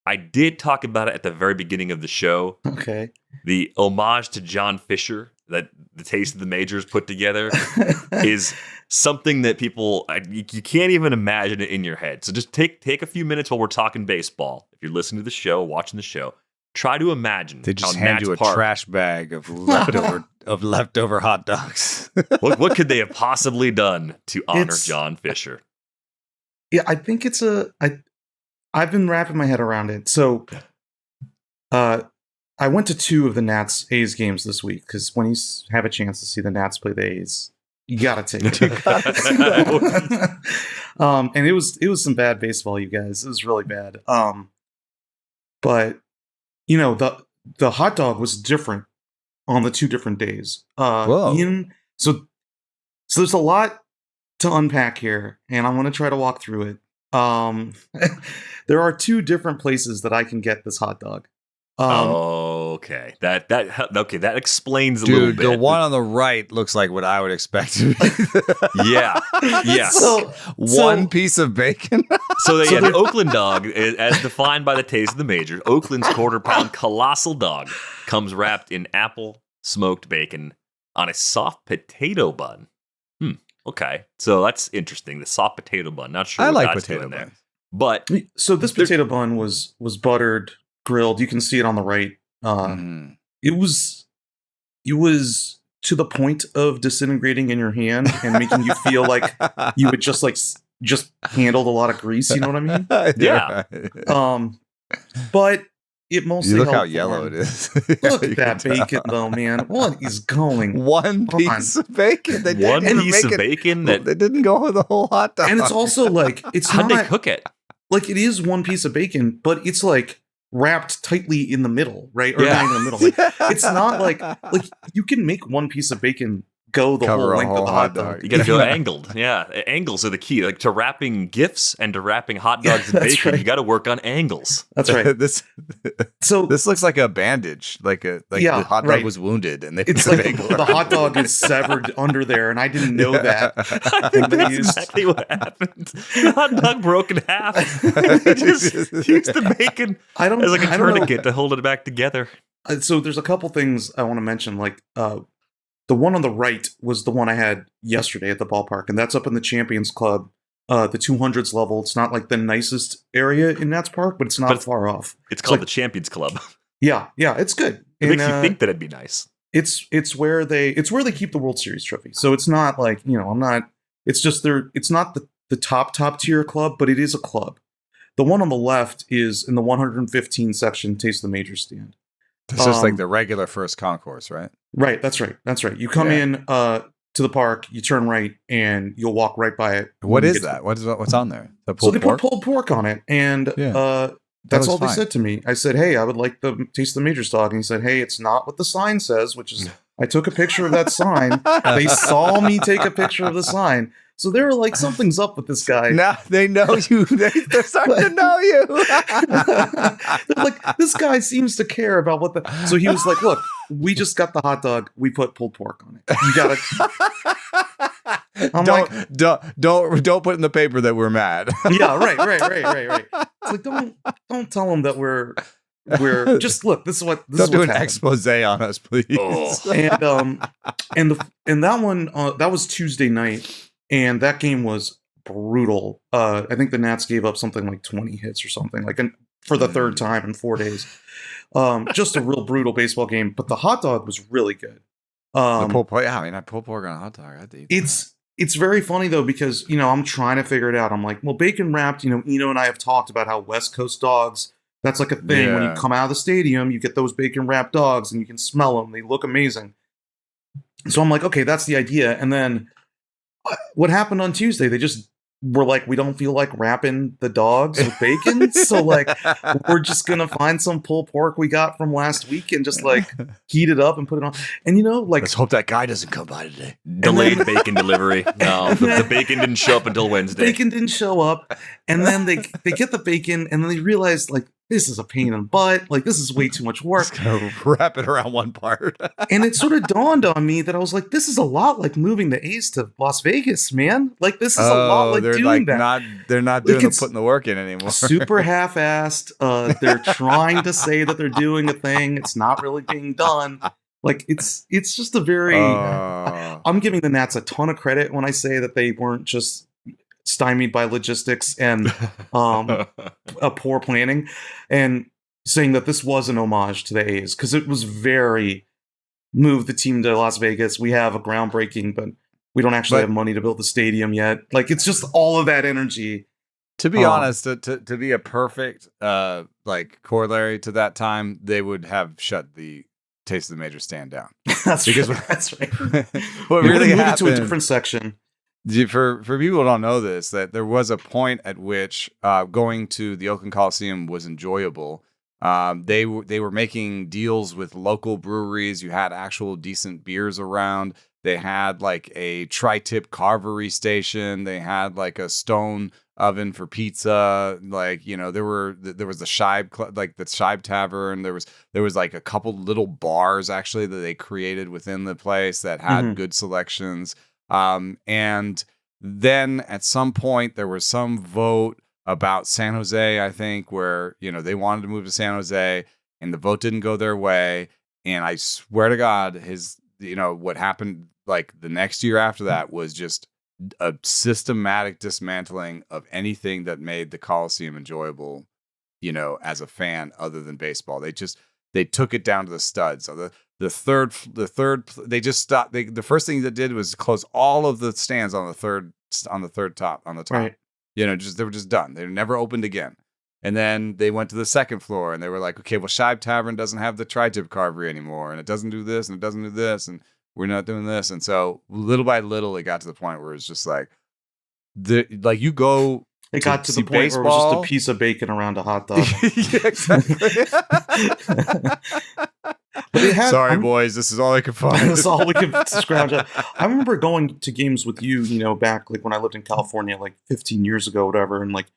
I did talk about it at the very beginning of the show. Okay. The homage to John Fisher that the Taste of the Majors put together is something that people, you can't even imagine it in your head. So just take a few minutes while we're talking baseball. If you're listening to the show, watching the show, try to imagine. They just how hand Nats you a Park, trash bag of leftover hot dogs. what could they have possibly done to honor John Fisher? Yeah, I think I've been wrapping my head around it. So, I went to 2 of the Nats A's games this week because when you have a chance to see the Nats play the A's, you gotta take it. And it was some bad baseball, you guys. It was really bad. But you know, the hot dog was different on the 2 different days. Whoa. So there's a lot to unpack here, and I'm gonna try to walk through it. There are 2 different places that I can get this hot dog. Okay, that explains a little bit. Dude, the one on the right looks like what I would expect to be. Yeah, yes. One piece of bacon. So the Oakland Dog, as defined by the Taste of the Majors, Oakland's quarter-pound colossal dog comes wrapped in apple smoked bacon on a soft potato bun. Okay, so that's interesting. The soft potato bun. Not sure. I what like that's potato doing there. buns. But so this potato bun was buttered, grilled. You can see it on the right. It was to the point of disintegrating in your hand and making you feel like you had just handled a lot of grease. You know what I mean? Yeah. But it mostly You look how helped yellow warm. it is. Look at that bacon, though, man. What is going? One piece of bacon. One piece of bacon that they didn't go with the whole hot dog. And it's also like how'd they cook it? Like it is one piece of bacon, but it's like wrapped tightly in the middle, right? Or not in the middle. Like, it's not like you can make one piece of bacon go the Cover whole a length whole of the hot hot dog. dog. You gotta go angled. Yeah, angles are the key. Like to wrapping gifts and to wrapping hot dogs and that's bacon, right. you gotta work on angles. That's right. this looks like a bandage. Like the hot dog was wounded, and it's put like a bagel the hot dog is severed under there, and I didn't know that. I think that's exactly what happened. The hot dog broke in half. They just used the bacon as like a tourniquet to hold it back together. So there's a couple things I want to mention. Like the one on the right was the one I had yesterday at the ballpark, and that's up in the Champions Club, the 200s level. It's not like the nicest area in Nats Park, but it's not far off. It's called the Champions Club. Yeah, it's good. It makes you think that it'd be nice. It's where they keep the World Series trophy. So it's not like, I'm not. It's just it's not the top tier club, but it is a club. The one on the left is in the 115 section, Taste of the Major stand. It's just like the regular first concourse, right? Right, that's right. You come in to the park, you turn right, and you'll walk right by it. What is that? What's on there? The so they pork? put pulled pork on it, and that's all they said to me. I said, "Hey, I would like the Taste of the Majors dog," and he said, "Hey, it's not what the sign says," which is I took a picture of that sign. They saw me take a picture of the sign. So they were like, something's up with this guy. Now they know you. They're starting to know you. They're like, this guy seems to care about what the... So he was like, look, we just got the hot dog. We put pulled pork on it. You gotta... Don't put in the paper that we're mad. Yeah, right. It's like, don't tell them that we're just look. This is what. Don't do an expose on us, please. Oh. And that one that was Tuesday night. And that game was brutal. I think the Nats gave up something like 20 hits or something, for the third time in 4 days. Just a real brutal baseball game. But the hot dog was really good. The pulled pork, I pulled pork on a hot dog. it's very funny though, because, I'm trying to figure it out. I'm like, well, bacon wrapped, Eno and I have talked about how West Coast dogs, that's like a thing. When you come out of the stadium, you get those bacon wrapped dogs and you can smell them. They look amazing. So I'm like, okay, that's the idea. And then what happened on Tuesday? They just were like, we don't feel like wrapping the dogs with bacon. So like, we're just going to find some pulled pork we got from last week and just like heat it up and put it on. And let's hope that guy doesn't come by today. Delayed bacon delivery. No, the bacon didn't show up until Wednesday. Bacon didn't show up. And then they get the bacon and then they realize like, this is a pain in the butt. Like, this is way too much work. Just gonna wrap it around one part. And it sort of dawned on me that I was like, this is a lot like moving the A's to Las Vegas, man. Like, this is a lot like doing that. They're not doing putting the work in anymore. Super half-assed. They're trying to say that they're doing a thing. It's not really being done. Like, it's just a very... I'm giving the Nats a ton of credit when I say that they weren't just stymied by logistics and a poor planning, and saying that this was an homage to the A's, because it was very move the team to Las Vegas. We have a groundbreaking, but we don't actually have money to build the stadium yet. Like, it's just all of that energy. To be honest, to be a perfect corollary to that time, they would have shut the Taste of the Major stand down. That's right. What really happened to a different section. For people who don't know this, that there was a point at which going to the Oakland Coliseum was enjoyable. They were making deals with local breweries. You had actual decent beers around. They had like a tri-tip carvery station. They had like a stone oven for pizza. Like, there was the Scheib, like the Scheib Tavern. There was like a couple little bars actually that they created within the place that had good selections. And then at some point there was some vote about San Jose, I think, where, they wanted to move to San Jose and the vote didn't go their way. And I swear to God, what happened like the next year after that was just a systematic dismantling of anything that made the Coliseum enjoyable, as a fan other than baseball. They took it down to the studs. So the third, they just stopped. The first thing they did was close all of the stands on the top. Right. They were just done. They never opened again. And then they went to the second floor and they were like, okay, well, Scheib Tavern doesn't have the tri-tip carvery anymore, and it doesn't do this and it doesn't do this, and we're not doing this. And so little by little, it got to the point where it's just like, you go. It got to the point baseball, where it was just a piece of bacon around a hot dog. Yeah, exactly. Sorry, boys. This is all I could find. This is all we could scrounge up. I remember going to games with you, back like when I lived in California, like 15 years ago, whatever, and like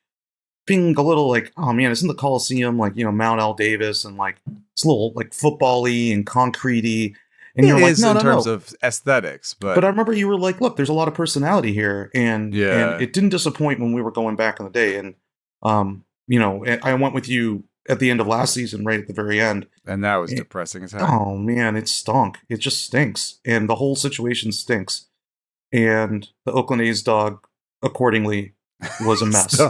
being a little like, oh man, isn't the Coliseum like, Mount L. Davis, and like it's a little like football-y and concrete-y. And you're like, no, in terms of aesthetics, but I remember you were like, look, there's a lot of personality here, and it didn't disappoint when we were going back in the day. And I went with you at the end of last season, right at the very end, and that was depressing as hell. Oh man, it stunk. It just stinks, and the whole situation stinks. And the Oakland A's dog, accordingly, was a mess.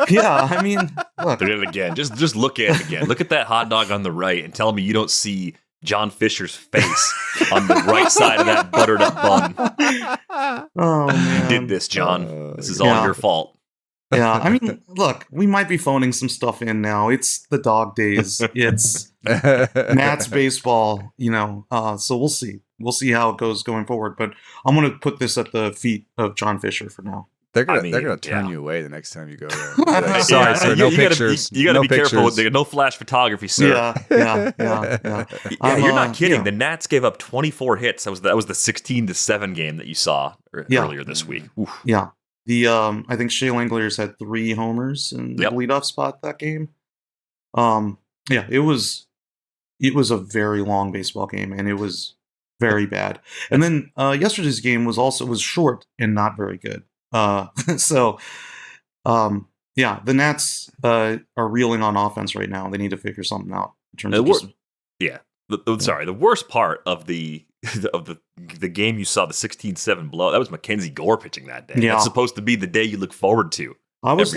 Yeah, I mean, look, did it again. Just look at it again. Look at that hot dog on the right, and tell me you don't see John Fisher's face on the right side of that buttered up bun. Oh man. You did this, John. This is all your fault. Yeah, I mean, look, we might be phoning some stuff in now. It's the dog days. It's Nats baseball, so we'll see. We'll see how it goes going forward. But I'm going to put this at the feet of John Fisher for now. They're gonna turn you away the next time you go there. Like, sorry, sir. No pictures. You gotta be careful. No flash photography, sir. Yeah. You're not kidding. Yeah. The Nats gave up 24 hits. That was the 16-7 game that you saw earlier this week. Oof. Yeah. The I think Shea Langeliers had 3 homers in the leadoff spot that game. It was a very long baseball game, and it was very bad. And then yesterday's game was short and not very good. The Nats are reeling on offense right now. They need to figure something out in terms of the worst part of the game you saw, the 16-7 blow, that was Mackenzie Gore pitching that day. Yeah. That's supposed to be the day you look forward to. I was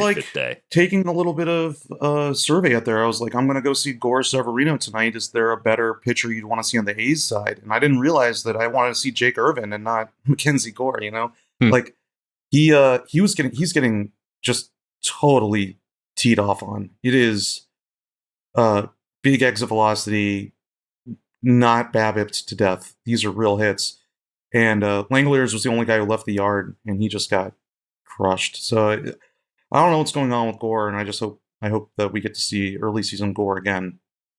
taking a little bit of survey out there. I was like, I'm going to go see Gore Severino tonight. Is there a better pitcher you'd want to see on the A's side? And I didn't realize that I wanted to see Jake Irvin and not Mackenzie Gore, Like, he's getting just totally teed off on. It is big exit velocity, not BABIP'd to death. These are real hits. And Langoliers was the only guy who left the yard, and he just got crushed. So I don't know what's going on with Gore, and I hope that we get to see early season Gore again.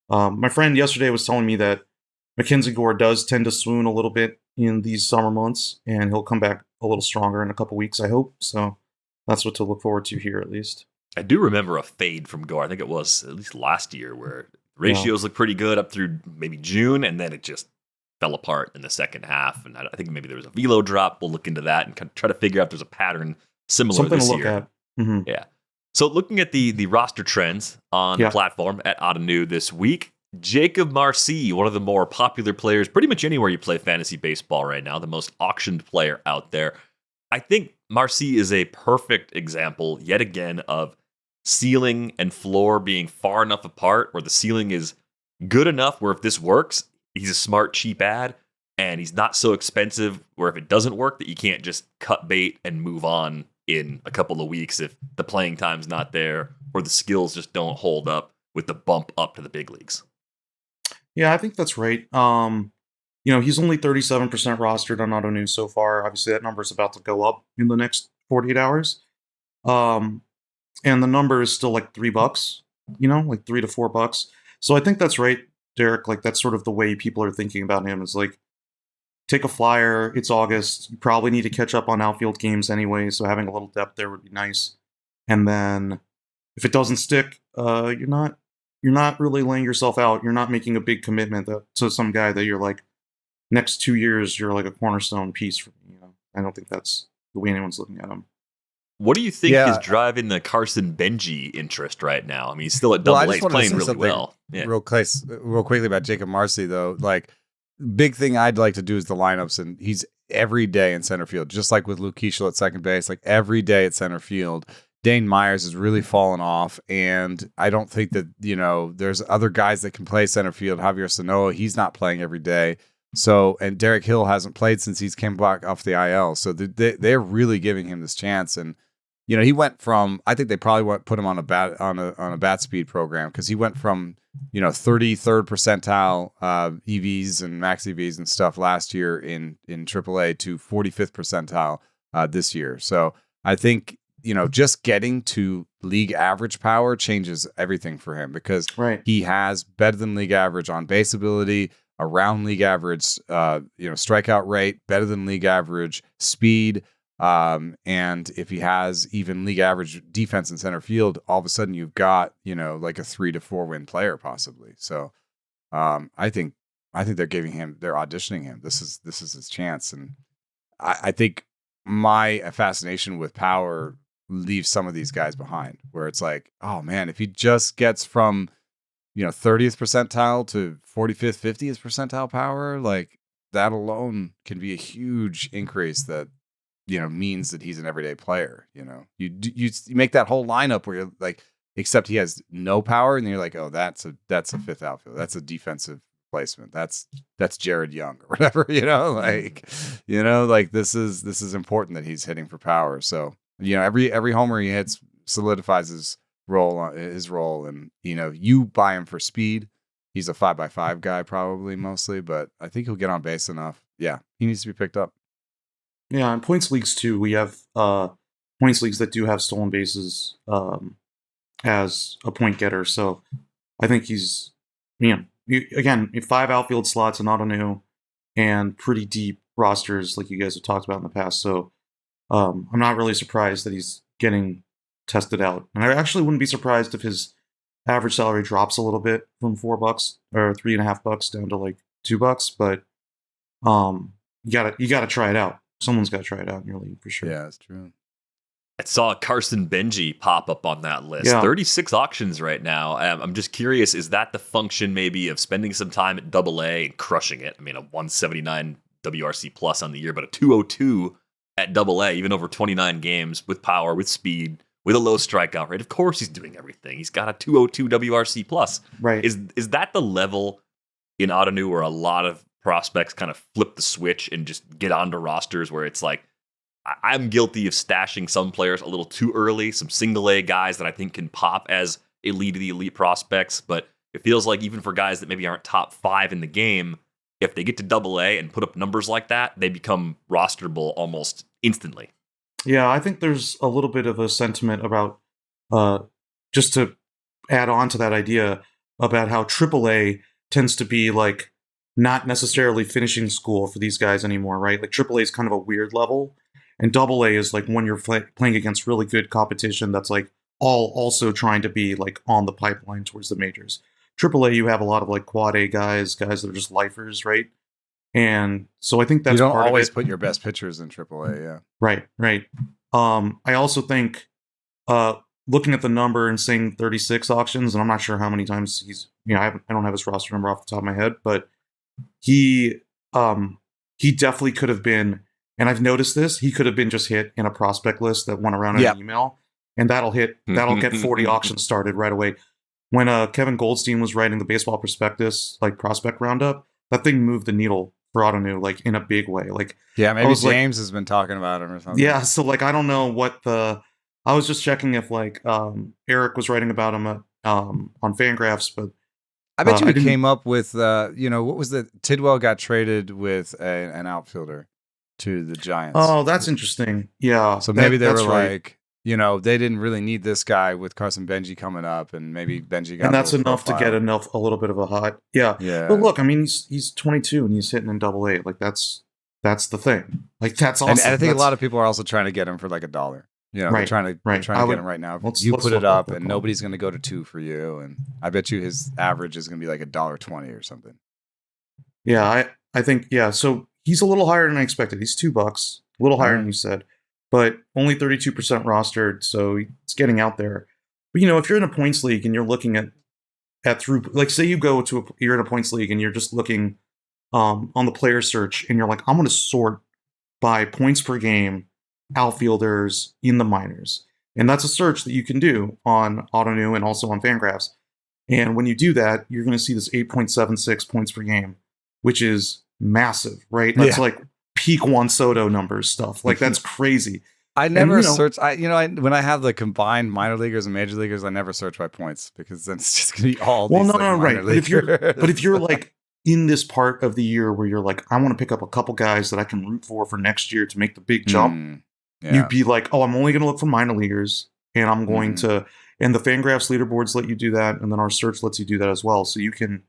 My friend yesterday was telling me that Mackenzie Gore does tend to swoon a little bit in these summer months, and he'll come back a little stronger in a couple weeks, I hope. So that's what to look forward to here, at least. I do remember a fade from Gore. I think it was at least last year where ratios looked pretty good up through maybe June, and then it just fell apart in the second half. And I think maybe there was a velo drop. We'll look into that and kind of try to figure out if there's a pattern similar Something this to look year. at. Mm-hmm. Yeah. So looking at the roster trends on the platform at Ottoneu this week, Jakob Marsee, one of the more popular players pretty much anywhere you play fantasy baseball right now, the most auctioned player out there. I think Marsee is a perfect example, yet again, of ceiling and floor being far enough apart where the ceiling is good enough where if this works, he's a smart, cheap ad, and he's not so expensive where if it doesn't work that you can't just cut bait and move on in a couple of weeks if the playing time's not there or the skills just don't hold up with the bump up to the big leagues. Yeah, I think that's right. He's only 37% rostered on Ottoneu so far. Obviously, that number is about to go up in the next 48 hours. And the number is still like $3, like $3 to $4. So I think that's right, Derek. Like, that's sort of the way people are thinking about him is like, take a flyer. It's August. You probably need to catch up on outfield games anyway. So having a little depth there would be nice. And then if it doesn't stick, you're not really laying yourself out. You're not making a big commitment to some guy that you're like, next 2 years, you're like a cornerstone piece for me. I don't think that's the way anyone's looking at him. What do you think is driving the Carson Benge interest right now? I mean, he's still at Double A. He's playing really well. Yeah. Real quickly about Jakob Marsee, though. Like, big thing I'd like to do is the lineups, and he's every day in center field, just like with Keaschall at second base. Like, every day at center field. Dane Myers has really fallen off, and I don't think that, there's other guys that can play center field. Javier Sanoa, he's not playing every day. So, and Derek Hill hasn't played since he's came back off the IL. So they're really giving him this chance. And, he went from, I think they probably put him on a bat speed program because he went from, 33rd percentile EVs and max EVs and stuff last year in AAA to 45th percentile this year. So I think, just getting to league average power changes everything for him because he has better than league average on base ability, around league average, strikeout rate, better than league average speed. And if he has even league average defense in center field, all of a sudden you've got, like a 3 to 4 win player possibly. So, I think they're auditioning him. This is his chance. And I think my fascination with power leaves some of these guys behind where it's like, oh man, if he just gets from, 30th percentile to 45th, 50th percentile power, like that alone can be a huge increase that, means that he's an everyday player. You make that whole lineup where you're like, except he has no power, and you're like, oh, that's a fifth outfield. That's a defensive placement. That's Jared Young or whatever. Like this is important that he's hitting for power. So every homer he hits solidifies his role, and you buy him for speed. He's a 5x5 guy probably mostly, but I think he'll get on base enough. Yeah, he needs to be picked up. Yeah, in points leagues too, we have points leagues that do have stolen bases as a point getter. So I think he's, again, 5 outfield slots in Ottoneu and pretty deep rosters like you guys have talked about in the past. So I'm not really surprised that he's getting tested out. And I actually wouldn't be surprised if his average salary drops a little bit from $4 or $3.50 down to like $2. But you gotta try it out. Someone's got to try it out in your league for sure. Yeah, that's true. I saw Carson Benge pop up on that list. Yeah. 36 auctions right now. I'm just curious, is that the function maybe of spending some time at Double A and crushing it? I mean, a 179 WRC plus on the year, but a 202 at Double A, even over 29 games with power, with speed, with a low strikeout rate. Of course he's doing everything. He's got a 202 WRC plus. Right. Is that the level in Ottoneu where a lot of prospects kind of flip the switch and just get onto rosters where it's like, I'm guilty of stashing some players a little too early, some single A guys that I think can pop as elite of the elite prospects. But it feels like even for guys that maybe aren't top 5 in the game, if they get to double A and put up numbers like that, they become rosterable almost instantly. Yeah, I think there's a little bit of a sentiment about, just to add on to that idea, about how AAA tends to be like not necessarily finishing school for these guys anymore, right? Like AAA is kind of a weird level, and AA is like when you're playing against really good competition that's like all also trying to be like on the pipeline towards the majors. AAA, you have a lot of like quad A guys that are just lifers, right? And so I think that's you don't part always of it. put your best pitchers in AAA, yeah. Right. I also think looking at the number and saying 36 auctions, and I'm not sure how many times he's, I don't have his roster number off the top of my head, but he definitely could have been, and I've noticed this, he could have been just hit in a prospect list that went around in an email, and that'll get 40 auctions started right away. When Kevin Goldstein was writing the Baseball Prospectus, like prospect roundup, that thing moved the needle for Ottoneu, like in a big way. Like, yeah, maybe James has been talking about him or something. Yeah, so like I don't know I was just checking if like Eric was writing about him on Fangraphs, but I bet you he came up with what was the Tidwell got traded with an outfielder to the Giants. Oh, that's interesting. Yeah, so maybe they were like, they didn't really need this guy with Carson Benge coming up, and maybe Benge got. And that's enough to get a little bit of a hot. Yeah. But look, I mean, he's 22 and he's hitting in AA. Like that's the thing. Like that's awesome. And I think a lot of people are also trying to get him for like $1. They're trying to get him right now. You put it up, and nobody's going to go to 2 for you. And I bet you his average is going to be like $1.20 or something. Yeah, I think So he's a little higher than I expected. He's $2, a little higher than you said, but only 32% rostered, so it's getting out there. But if you're in a points league and you're looking at through, like say you're in a points league and you're just looking on the player search and you're like, I'm going to sort by points per game, outfielders in the minors. And that's a search that you can do on Ottoneu and also on Fangraphs. And when you do that, you're going to see this 8.76 points per game, which is massive, right? That's like peak Juan Soto numbers stuff. Like that's crazy. I never search. When I have the combined minor leaguers and major leaguers, I never search by points because then it's just going to be all. Well, these, right. But if you're like in this part of the year where you're like, I want to pick up a couple guys that I can root for next year to make the big jump. You'd be like, oh, I'm only going to look for minor leaguers, and I'm going to, and the Fangraphs leaderboards let you do that, and then our search lets you do that as well. So you can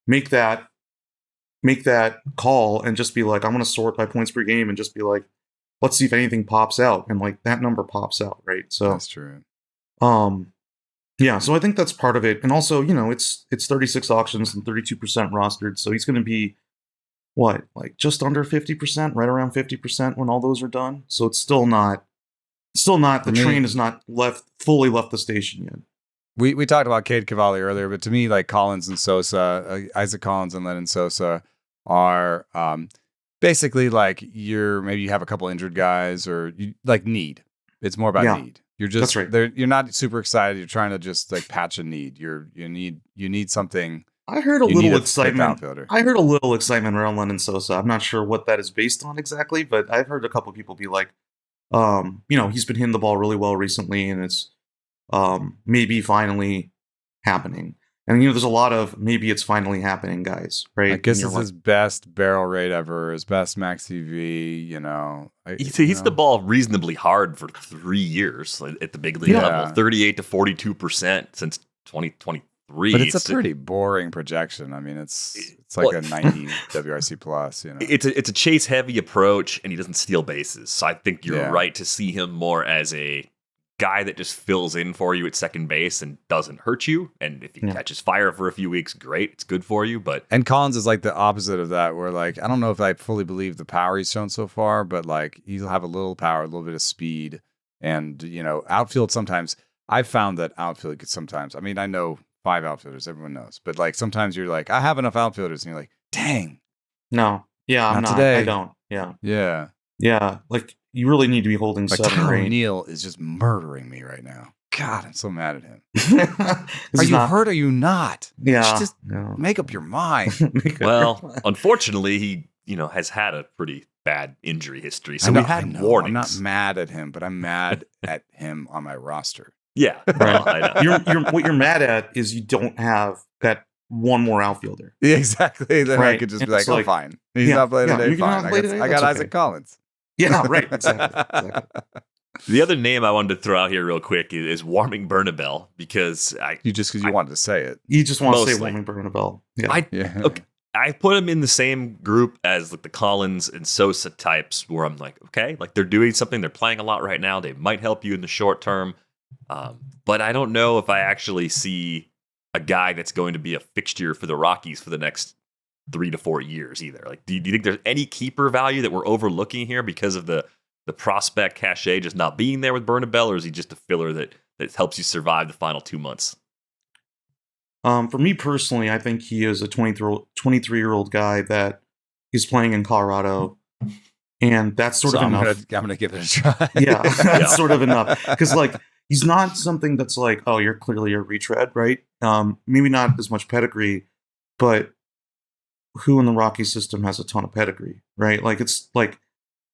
make that call and just be like, I'm going to sort by points per game and just be like, let's see if anything pops out, and like that number pops out, right? So that's true. So I think that's part of it, and also it's 36 auctions and 32% rostered, so he's going to be. What, like just under 50%, right around 50% when all those are done. So it's still not. The train has not fully left the station yet. We talked about Cade Cavalli earlier, but to me, like Collins and Sosa, Isaac Collins and Lennon Sosa are basically like maybe you have a couple injured guys or you like need. It's more about need. You're just you're not super excited. You're trying to just like patch a need. You need something. I heard a little excitement. I heard a little excitement around Lennon Sosa. I'm not sure what that is based on exactly, but I've heard a couple of people be like, he's been hitting the ball really well recently, and it's maybe finally happening. And there's a lot of maybe it's finally happening, guys. Right? I guess it's his best barrel rate ever, his best max EV. He hits the ball reasonably hard for 3 years at the big league level, 38 to 42% since 2023. But it's a pretty boring projection. I mean, it's like a 90 WRC plus. It's a chase heavy approach, and he doesn't steal bases. So I think you're right to see him more as a guy that just fills in for you at second base and doesn't hurt you. And if he catches fire for a few weeks, great, it's good for you. And Collins is like the opposite of that, where like I don't know if I fully believe the power he's shown so far, but like he'll have a little power, a little bit of speed, and outfield sometimes. I've found that outfield could sometimes. I mean, I know. 5 outfielders, everyone knows. But like sometimes you're like, I have enough outfielders, and you're like, dang. No. Yeah, I'm not. Today. I don't. Yeah. Yeah. Yeah. Like you really need to be holding like 7 or 8. O'Neill is just murdering me right now. God, I'm so mad at him. Are you hurt or are you not? Yeah. Just make up your mind. Well, unfortunately, has had a pretty bad injury history. So I know, we had I know. warnings. I'm not mad at him, but I'm mad at him on my roster. Yeah. Well, I know. What you're mad at is you don't have that one more outfielder. Yeah, exactly. Then I Right. could just And be it's like, oh, like, fine. He's yeah, not playing yeah, today. you cannot Fine. play today, I got that's Isaac okay. Collins. Yeah, right. Exactly. The other name I wanted to throw out here real quick is Warming Bernabel, because Because you wanted to say it. You just want to say Mostly. Warming Bernabel. Yeah. I put him in the same group as like the Collins and Sosa types, where I'm like, okay, like they're doing something, they're playing a lot right now, they might help you in the short term, but I don't know if I actually see a guy that's going to be a fixture for the Rockies for the next 3 to 4 years either. Like, do you think there's any keeper value that we're overlooking here because of the prospect cachet just not being there with Bernabel, or is he just a filler that helps you survive the final 2 months? For me personally, I think he is a 23-year-old guy that is playing in Colorado, and that's sort of I'm enough. gonna give it a try. Yeah, that's sort of enough. Because like he's not something that's like, oh, you're clearly a retread, right? Maybe not as much pedigree, but who in the Rocky system has a ton of pedigree, right? Like it's like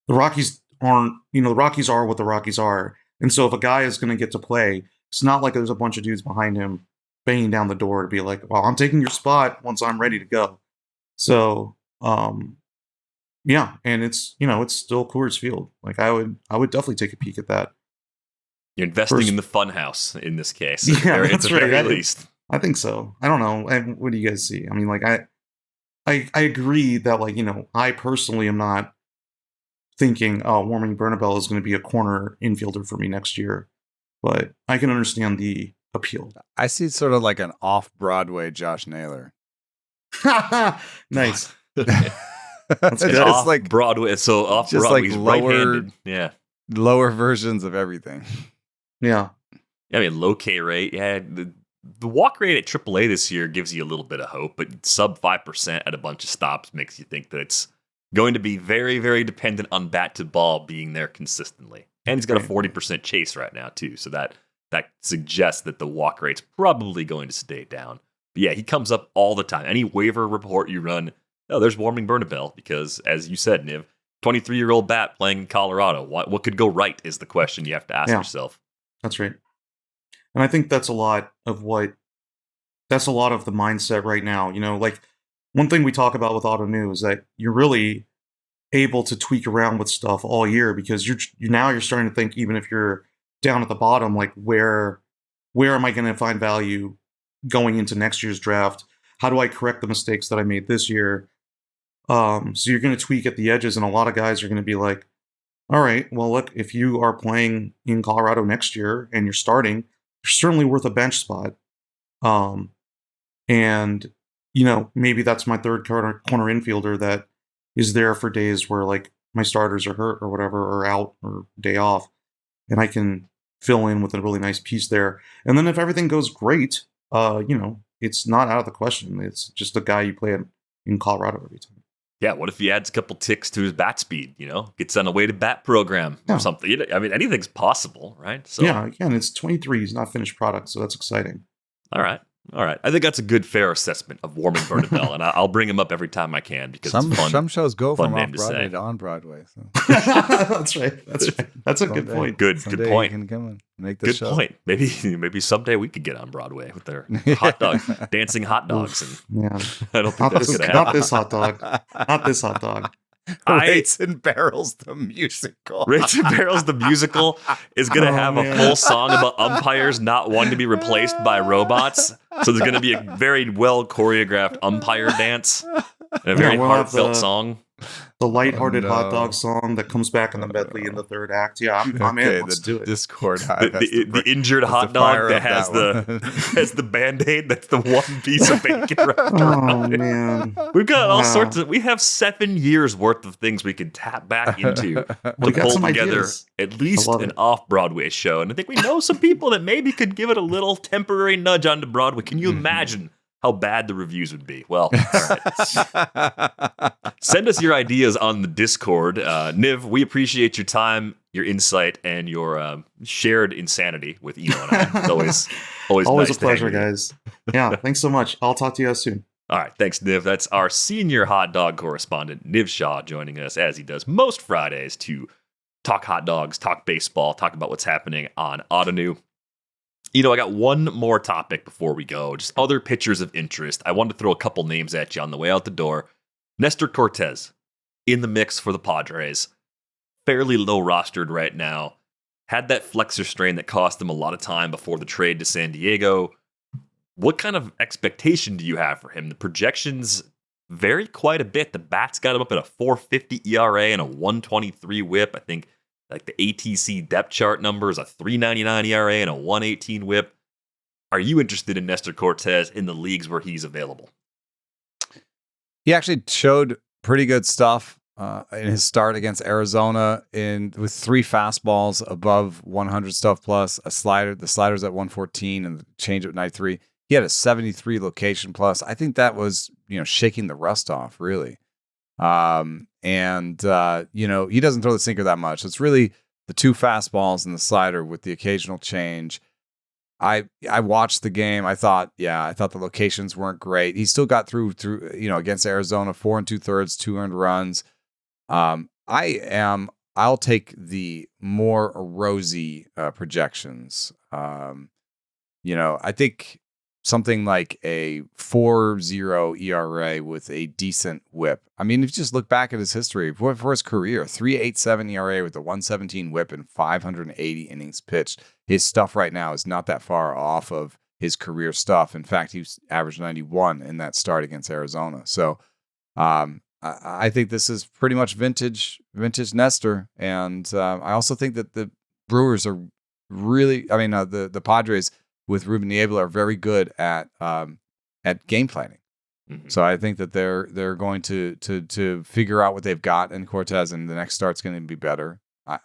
the Rockies aren't, the Rockies are what the Rockies are, and so if a guy is going to get to play, it's not like there's a bunch of dudes behind him banging down the door to be like, well, I'm taking your spot once I'm ready to go. So, yeah, and it's it's still Coors Field. Like I would definitely take a peek at that. You're investing in the fun house in this case. Yeah, at that's the right. very least. I think so. I don't know. What do you guys see? I mean, like I agree that like I personally am not thinking, oh, Warming Bernabel is going to be a corner infielder for me next year, but I can understand the appeal. I see sort of like an off-Broadway Josh Naylor. Nice. That's It's just off like Broadway, so off just Broadway, like he's lower- right-handed. Yeah. lower versions of everything. Yeah. I mean, low K rate. Yeah, the walk rate at AAA this year gives you a little bit of hope, but sub 5% at a bunch of stops makes you think that it's going to be very, very dependent on bat to ball being there consistently. And he's got a 40% chase right now, too. So that suggests that the walk rate's probably going to stay down. But yeah, he comes up all the time. Any waiver report you run, oh, there's Warming Bernabel, because as you said, Niv, 23-year-old bat playing in Colorado. What could go right is the question you have to ask yourself. That's right. And I think that's a lot of the mindset right now. Like one thing we talk about with Auto New is that you're really able to tweak around with stuff all year, because you're starting to think, even if you're down at the bottom, like where am I going to find value going into next year's draft? How do I correct the mistakes that I made this year? So you're going to tweak at the edges, and a lot of guys are going to be like, all right, well, look, if you are playing in Colorado next year and you're starting, you're certainly worth a bench spot. And, maybe that's my third corner infielder that is there for days where like my starters are hurt or whatever, or out or day off, and I can fill in with a really nice piece there. And then if everything goes great, it's not out of the question. It's just a guy you play in Colorado every time. Yeah, what if he adds a couple ticks to his bat speed, gets on a weighted bat program or something? I mean, anything's possible, right? So yeah, again, it's 23. He's not finished product, so that's exciting. All right. I think that's a good, fair assessment of Warming Bernabel, and I'll bring him up every time I can, because it's fun. Some shows go from name to off-Broadway say. to on-Broadway. So. That's right. That's a good point. Good point. You can come and make the Good show. point. Maybe someday we could get on Broadway with their hot dog, dancing hot dogs, and Yeah. I don't think that's gonna happen. Not this hot dog. Not this hot dog. Rates and Barrels, the musical. Rates and Barrels, the musical, is going to have a full song about umpires not wanting to be replaced by robots. So there's going to be a very well choreographed umpire dance and a very we'll have heartfelt song. The lighthearted no. hot dog song that comes back in the medley in the third act. Yeah, I'm in. Let's do it. Discord The injured hot dog that has has the Band-Aid that's the one piece of bacon wrapped Oh around it. man. We've got all Wow. sorts of. We have 7 years worth of things we could tap back into to We got pull some together ideas. at least I love an it. off-Broadway show. And I think we know some people that maybe could give it a little temporary nudge onto Broadway. Can you imagine how bad the reviews would be? Well, all right. Send us your ideas on the Discord. Niv, we appreciate your time, your insight, and your shared insanity with Eno and I. It's always Always nice a pleasure, to hang with you. guys. Yeah, thanks so much. I'll talk to you guys soon. All right, thanks, Niv. That's our senior hot dog correspondent, Niv Shah, joining us as he does most Fridays to talk hot dogs, talk baseball, talk about what's happening on Ottoneu. I got one more topic before we go, just other pitchers of interest. I wanted to throw a couple names at you on the way out the door. Nestor Cortes in the mix for the Padres. Fairly low rostered right now. Had that flexor strain that cost him a lot of time before the trade to San Diego. What kind of expectation do you have for him? The projections vary quite a bit. The bats got him up at a 4.50 ERA and a 1.23 WHIP. I think like the ATC depth chart number is a 3.99 ERA and a 1.18 WHIP. Are you interested in Nestor Cortes in the leagues where he's available? He actually showed pretty good stuff in his start against Arizona with 3 fastballs above 100 stuff plus a slider. The slider's at 114 and the change at 93. He had a 73 location plus. I think that was, shaking the rust off, really. He doesn't throw the sinker that much. It's really the 2 fastballs and the slider with the occasional change. I watched the game. I thought the locations weren't great. He still got through against Arizona, 4 2/3, 2 earned runs. I'll take the more rosy projections. I think something like a 4.0 ERA with a decent WHIP. I mean, if you just look back at his history for his career, 3.87 ERA with a 117 WHIP and 580 innings pitched. His stuff right now is not that far off of his career stuff. In fact, he averaged 91 in that start against Arizona. So I think this is pretty much vintage Nestor. And I also think that the Brewers are really, the Padres with Ruben Niebla are very good at game planning. Mm-hmm. So I think that they're going to figure out what they've got in Cortes, and the next start's going to be better.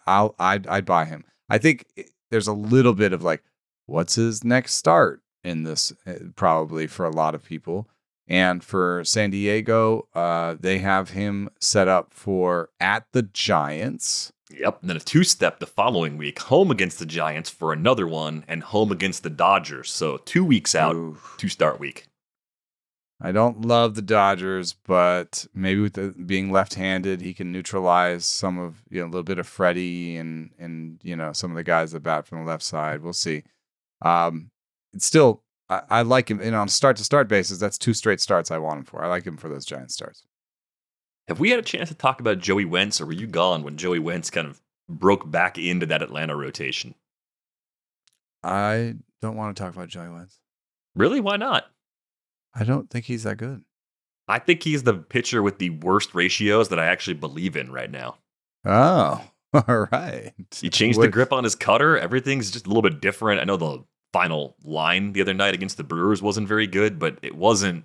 I'd buy him. I think there's a little bit of like, what's his next start in this? Probably for a lot of people, and for San Diego, they have him set up for at the Giants. Yep, and then a 2-step the following week, home against the Giants for another one, and home against the Dodgers. So 2 weeks out, 2-start week. I don't love the Dodgers, but maybe with being left-handed, he can neutralize some of a little bit of Freddie and some of the guys that bat from the left side. We'll see. It's still, I like him. On a start-to-start basis, that's 2 straight starts I want him for. I like him for those Giant starts. Have we had a chance to talk about Joey Wentz, or were you gone when Joey Wentz kind of broke back into that Atlanta rotation? I don't want to talk about Joey Wentz. Really? Why not? I don't think he's that good. I think he's the pitcher with the worst ratios that I actually believe in right now. Oh, all right. He changed the grip on his cutter. Everything's just a little bit different. I know the final line the other night against the Brewers wasn't very good, but it wasn't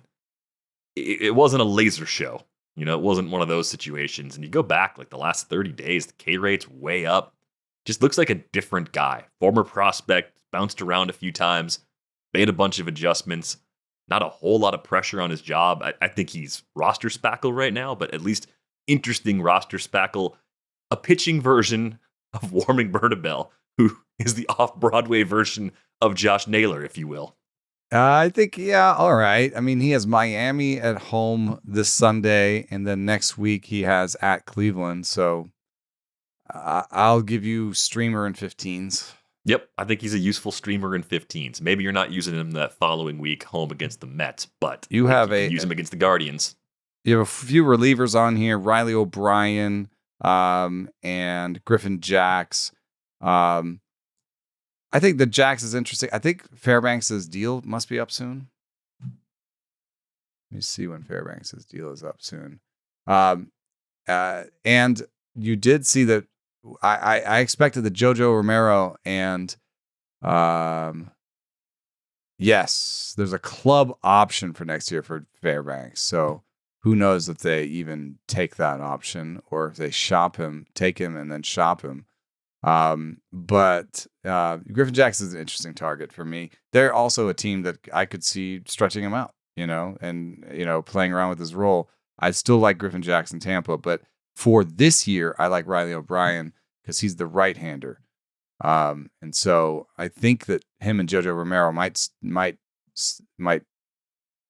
a laser show. It wasn't one of those situations. And you go back like the last 30 days, the K rate's way up. Just looks like a different guy. Former prospect, bounced around a few times, made a bunch of adjustments. Not a whole lot of pressure on his job. I think he's roster spackle right now, but at least interesting roster spackle. A pitching version of Warming Bernabel, who is the off-Broadway version of Josh Naylor, if you will. I think, all right. I mean, he has Miami at home this Sunday, and then next week he has at Cleveland. So I'll give you streamer in 15s. Yep, I think he's a useful streamer in 15s. Maybe you're not using him that following week home against the Mets, but you can use him against the Guardians. You have a few relievers on here: Riley O'Brien and Griffin Jacks. I think the Jacks is interesting. I think Fairbanks' deal must be up soon. Let me see when Fairbanks' deal is up soon. And you did see that I expected that JoJo Romero and yes, there's a club option for next year for Fairbanks. So who knows if they even take that option or if they take him and then shop him. But Griffin Jackson is an interesting target for me. They're also a team that I could see stretching him out, and playing around with his role. I still like Griffin Jackson Tampa, but for this year, I like Riley O'Brien because he's the right-hander. And so I think that him and JoJo Romero might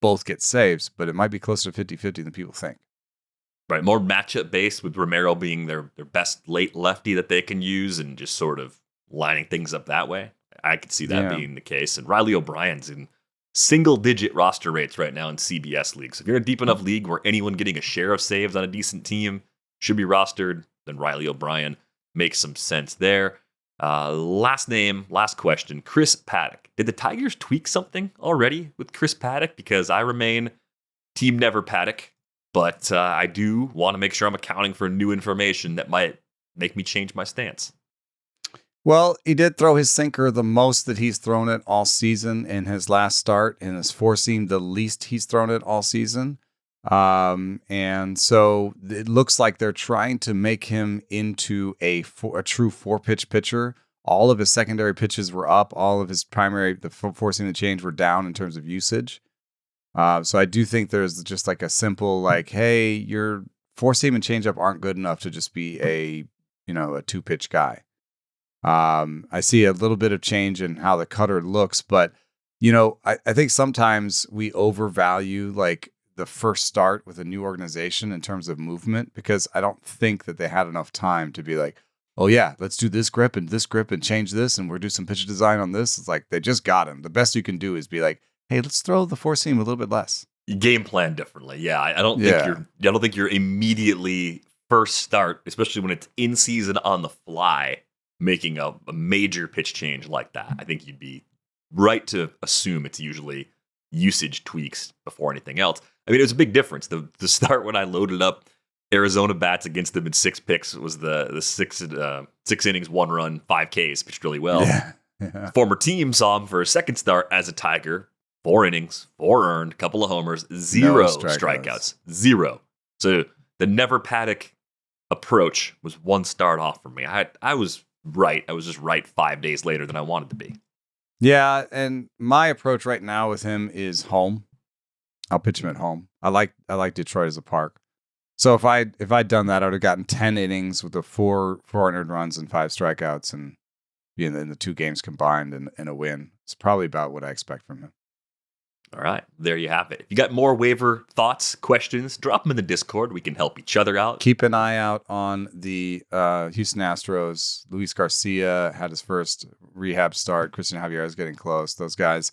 both get saves, but it might be closer to 50-50 than people think. Right, more matchup based with Romero being their best late lefty that they can use and just sort of lining things up that way. I could see that being the case. And Riley O'Brien's in single-digit roster rates right now in CBS leagues. If you're in a deep enough league where anyone getting a share of saves on a decent team should be rostered, then Riley O'Brien makes some sense there. Last question, Chris Paddock. Did the Tigers tweak something already with Chris Paddock? Because I remain team never Paddock, but I do want to make sure I'm accounting for new information that might make me change my stance. Well, he did throw his sinker the most that he's thrown it all season in his last start, and his four-seam the least he's thrown it all season. And so it looks like they're trying to make him into a true four-pitch pitcher. All of his secondary pitches were up. All of his the four-seam and change were down in terms of usage. So I do think there's just like a simple like, hey, your four-seam and changeup aren't good enough to just be a two-pitch guy. I see a little bit of change in how the cutter looks, but I think sometimes we overvalue like the first start with a new organization in terms of movement, because I don't think that they had enough time to be like, oh yeah, let's do this grip and change this, and we'll do some pitch design on this. It's like they just got him. The best you can do is be like, hey, let's throw the four seam a little bit less. You game plan differently. Yeah, I don't think you're immediately first start, especially when it's in season on the fly, making a major pitch change like that. I think you'd be right to assume it's usually usage tweaks before anything else. I mean, it was a big difference. The start when I loaded up Arizona bats against them in 6 picks was the 6 innings, 1 run, 5 Ks, pitched really well. Yeah. Former team saw him for a second start as a Tiger, 4 innings, 4 earned, couple of homers, 0 strikeouts, 0. So the never Paddock approach was 1 start off for me. I was right. I was just right 5 days later than I wanted to be. Yeah, and my approach right now with him is home. I'll pitch him at home. I like Detroit as a park. So if I'd done that, I would have gotten 10 innings with the 400 runs and 5 strikeouts, and in the 2 games combined and a win. It's probably about what I expect from him. All right, there you have it. If you got more waiver thoughts, questions, drop them in the Discord. We can help each other out. Keep an eye out on the Houston Astros. Luis Garcia had his first rehab start. Cristian Javier is getting close. Those guys,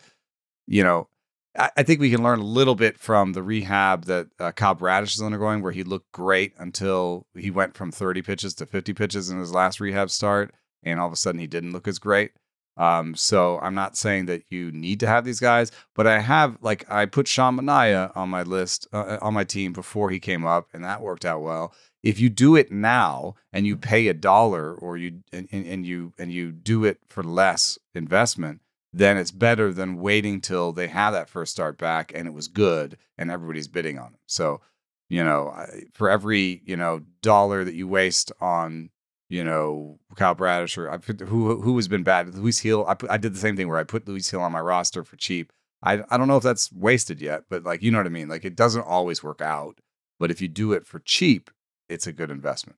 I think we can learn a little bit from the rehab that Kyle Bradish is undergoing, where he looked great until he went from 30 pitches to 50 pitches in his last rehab start, and all of a sudden he didn't look as great. So I'm not saying that you need to have these guys, but I put Sean Manaea on my list, on my team before he came up, and that worked out well. If you do it now and you pay $1 or you do it for less investment, then it's better than waiting till they have that first start back and it was good and everybody's bidding on them. So, for every, dollar that you waste on, Kyle Bradish or who has been bad, Luis Hill. I did the same thing where I put Luis Hill on my roster for cheap. I don't know if that's wasted yet, but you know what I mean? Like, it doesn't always work out, but if you do it for cheap, it's a good investment.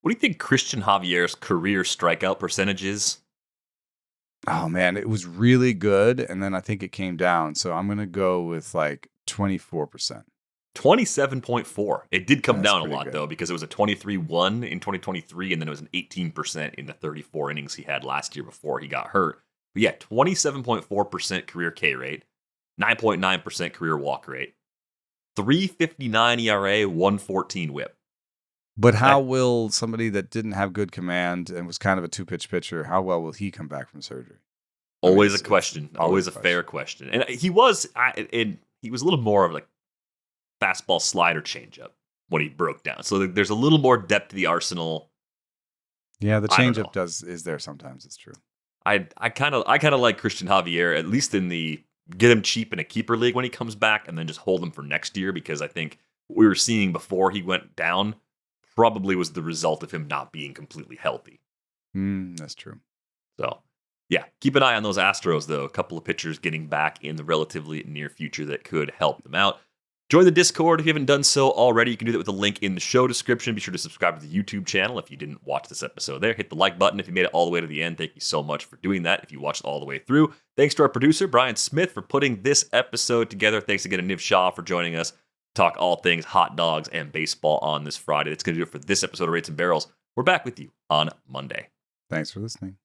What do you think Cristian Javier's career strikeout percentage is? Oh man, it was really good, and then I think it came down. So I'm gonna go with 24%. 27.4. It did come down a lot good, though, because it was a 23-1 in 2023, and then it was an 18% in the 34 innings he had last year before he got hurt. But yeah, 27.4% career K rate, 9.9% career walk rate, 3.59 ERA, 1.14 WHIP. But how will somebody that didn't have good command and was kind of a 2-pitch pitcher, how well will he come back from surgery? Always a question. Always a fair question. And he was a little more of fastball slider changeup when he broke down. So there's a little more depth to the arsenal. Yeah, the changeup is there sometimes. It's true. I kind of like Cristian Javier, at least in the get him cheap in a keeper league when he comes back, and then just hold him for next year, because I think what we were seeing before he went down probably was the result of him not being completely healthy. That's true. So, yeah, keep an eye on those Astros, though. A couple of pitchers getting back in the relatively near future that could help them out. Join the Discord if you haven't done so already. You can do that with the link in the show description. Be sure to subscribe to the YouTube channel if you didn't watch this episode there. Hit the like button if you made it all the way to the end. Thank you so much for doing that if you watched all the way through. Thanks to our producer, Brian Smith, for putting this episode together. Thanks again to Niv Shah for joining us to talk all things hot dogs and baseball on this Friday. That's going to do it for this episode of Rates and Barrels. We're back with you on Monday. Thanks for listening.